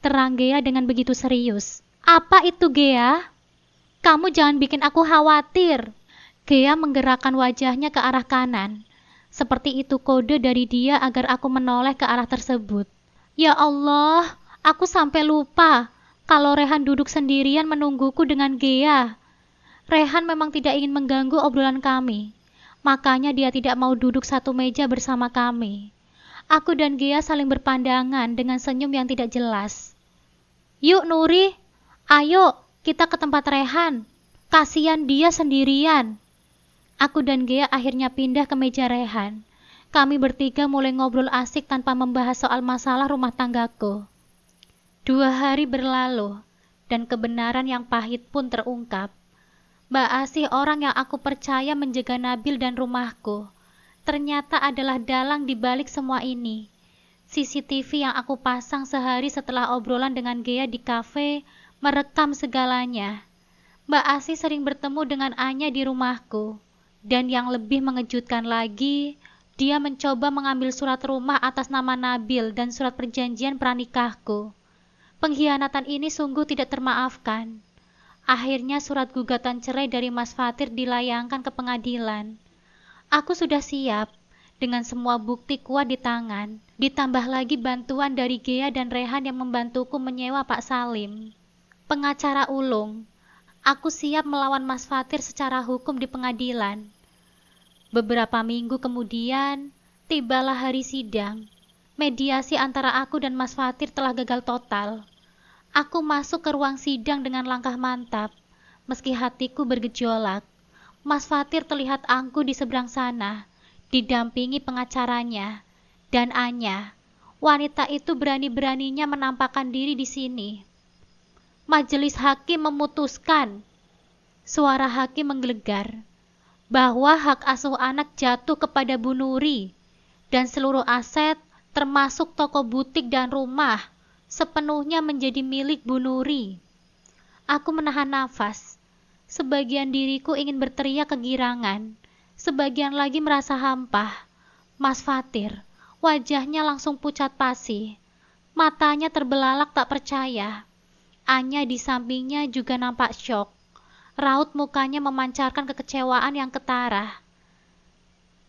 terang Gea dengan begitu serius. Apa itu, Gea? Kamu jangan bikin aku khawatir. Gea menggerakkan wajahnya ke arah kanan. Seperti itu kode dari dia agar aku menoleh ke arah tersebut. Ya Allah, aku sampai lupa kalau Rehan duduk sendirian menungguku dengan Gea. Rehan memang tidak ingin mengganggu obrolan kami. Makanya dia tidak mau duduk satu meja bersama kami. Aku dan Gea saling berpandangan dengan senyum yang tidak jelas. Yuk Nuri, ayo kita ke tempat Rehan. Kasihan dia sendirian. Aku dan Gea akhirnya pindah ke meja Rehan. Kami bertiga mulai ngobrol asik tanpa membahas soal masalah rumah tanggaku. 2 hari berlalu, dan kebenaran yang pahit pun terungkap. Mbak Asih, orang yang aku percaya menjaga Nabil dan rumahku, ternyata adalah dalang di balik semua ini. CCTV yang aku pasang sehari setelah obrolan dengan Gea di kafe merekam segalanya. Mbak Asih sering bertemu dengan Anya di rumahku. Dan yang lebih mengejutkan lagi, dia mencoba mengambil surat rumah atas nama Nabil dan surat perjanjian pranikahku. Pengkhianatan ini sungguh tidak termaafkan. Akhirnya surat gugatan cerai dari Mas Fatir dilayangkan ke pengadilan. Aku sudah siap, dengan semua bukti kuat di tangan, ditambah lagi bantuan dari Gea dan Rehan yang membantuku menyewa Pak Salim. Pengacara ulung, aku siap melawan Mas Fatir secara hukum di pengadilan. Beberapa minggu kemudian, tibalah hari sidang. Mediasi antara aku dan Mas Fatir telah gagal total. Aku masuk ke ruang sidang dengan langkah mantap, meski hatiku bergejolak. Mas Fatir terlihat angkuh di seberang sana, didampingi pengacaranya, dan Anya. Wanita itu berani-beraninya menampakkan diri di sini. Majelis hakim memutuskan. Suara hakim menggelegar. Bahwa hak asuh anak jatuh kepada Bu Nuri, dan seluruh aset, termasuk toko butik dan rumah, sepenuhnya menjadi milik Bu Nuri. Aku menahan nafas. Sebagian diriku ingin berteriak kegirangan, sebagian lagi merasa hampa. Mas Fatir, wajahnya langsung pucat pasi. Matanya terbelalak tak percaya. Anya di sampingnya juga nampak syok. Raut mukanya memancarkan kekecewaan yang ketara.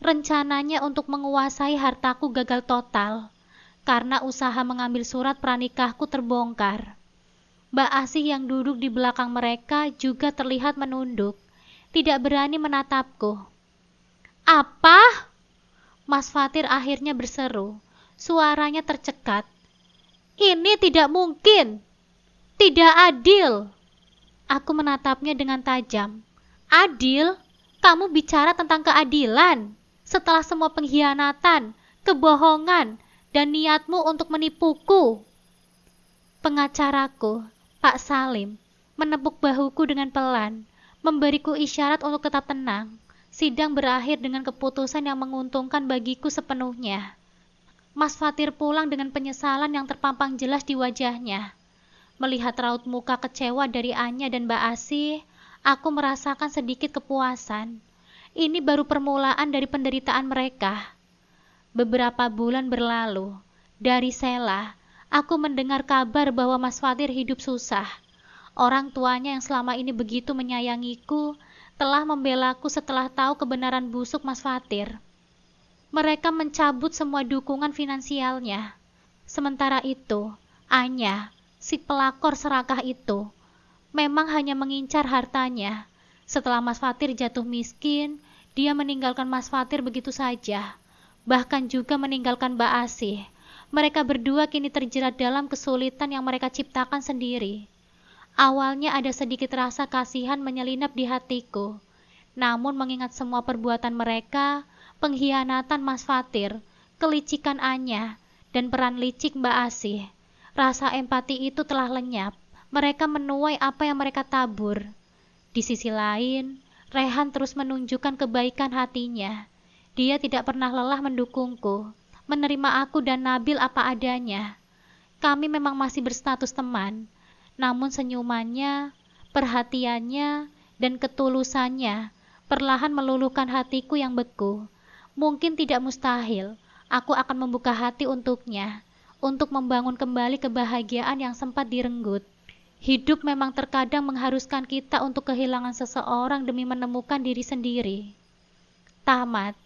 Rencananya untuk menguasai hartaku gagal total, karena usaha mengambil surat pranikahku terbongkar. Mbak Asih yang duduk di belakang mereka juga terlihat menunduk, tidak berani menatapku. Apa? Mas Fatir akhirnya berseru, suaranya tercekat. Ini tidak mungkin. Tidak adil. Aku menatapnya dengan tajam. Adil? Kamu bicara tentang keadilan? Setelah semua pengkhianatan, kebohongan, dan niatmu untuk menipuku. Pengacaraku, Pak Salim, menepuk bahuku dengan pelan, memberiku isyarat untuk tetap tenang. Sidang berakhir dengan keputusan yang menguntungkan bagiku sepenuhnya. Mas Fatir pulang dengan penyesalan yang terpampang jelas di wajahnya. Melihat raut muka kecewa dari Anya dan Mbak Asih, aku merasakan sedikit kepuasan. Ini baru permulaan dari penderitaan mereka. Beberapa bulan berlalu, dari Sela, aku mendengar kabar bahwa Mas Fatir hidup susah. Orang tuanya yang selama ini begitu menyayangiku, telah membelaku setelah tahu kebenaran busuk Mas Fatir. Mereka mencabut semua dukungan finansialnya. Sementara itu, Anya, si pelakor serakah itu, memang hanya mengincar hartanya. Setelah Mas Fatir jatuh miskin, dia meninggalkan Mas Fatir begitu saja. Bahkan juga meninggalkan Mbak Asih. Mereka berdua kini terjerat dalam kesulitan yang mereka ciptakan sendiri. Awalnya ada sedikit rasa kasihan menyelinap di hatiku. Namun mengingat semua perbuatan mereka, pengkhianatan Mas Fatir, kelicikan Anya, dan peran licik Mbak Asih. Rasa empati itu telah lenyap. Mereka menuai apa yang mereka tabur. Di sisi lain, Rehan terus menunjukkan kebaikan hatinya. Dia tidak pernah lelah mendukungku, menerima aku dan Nabil apa adanya. Kami memang masih berstatus teman, namun senyumannya, perhatiannya, dan ketulusannya perlahan meluluhkan hatiku yang beku. Mungkin tidak mustahil, aku akan membuka hati untuknya, untuk membangun kembali kebahagiaan yang sempat direnggut. Hidup memang terkadang mengharuskan kita untuk kehilangan seseorang demi menemukan diri sendiri. Tamat.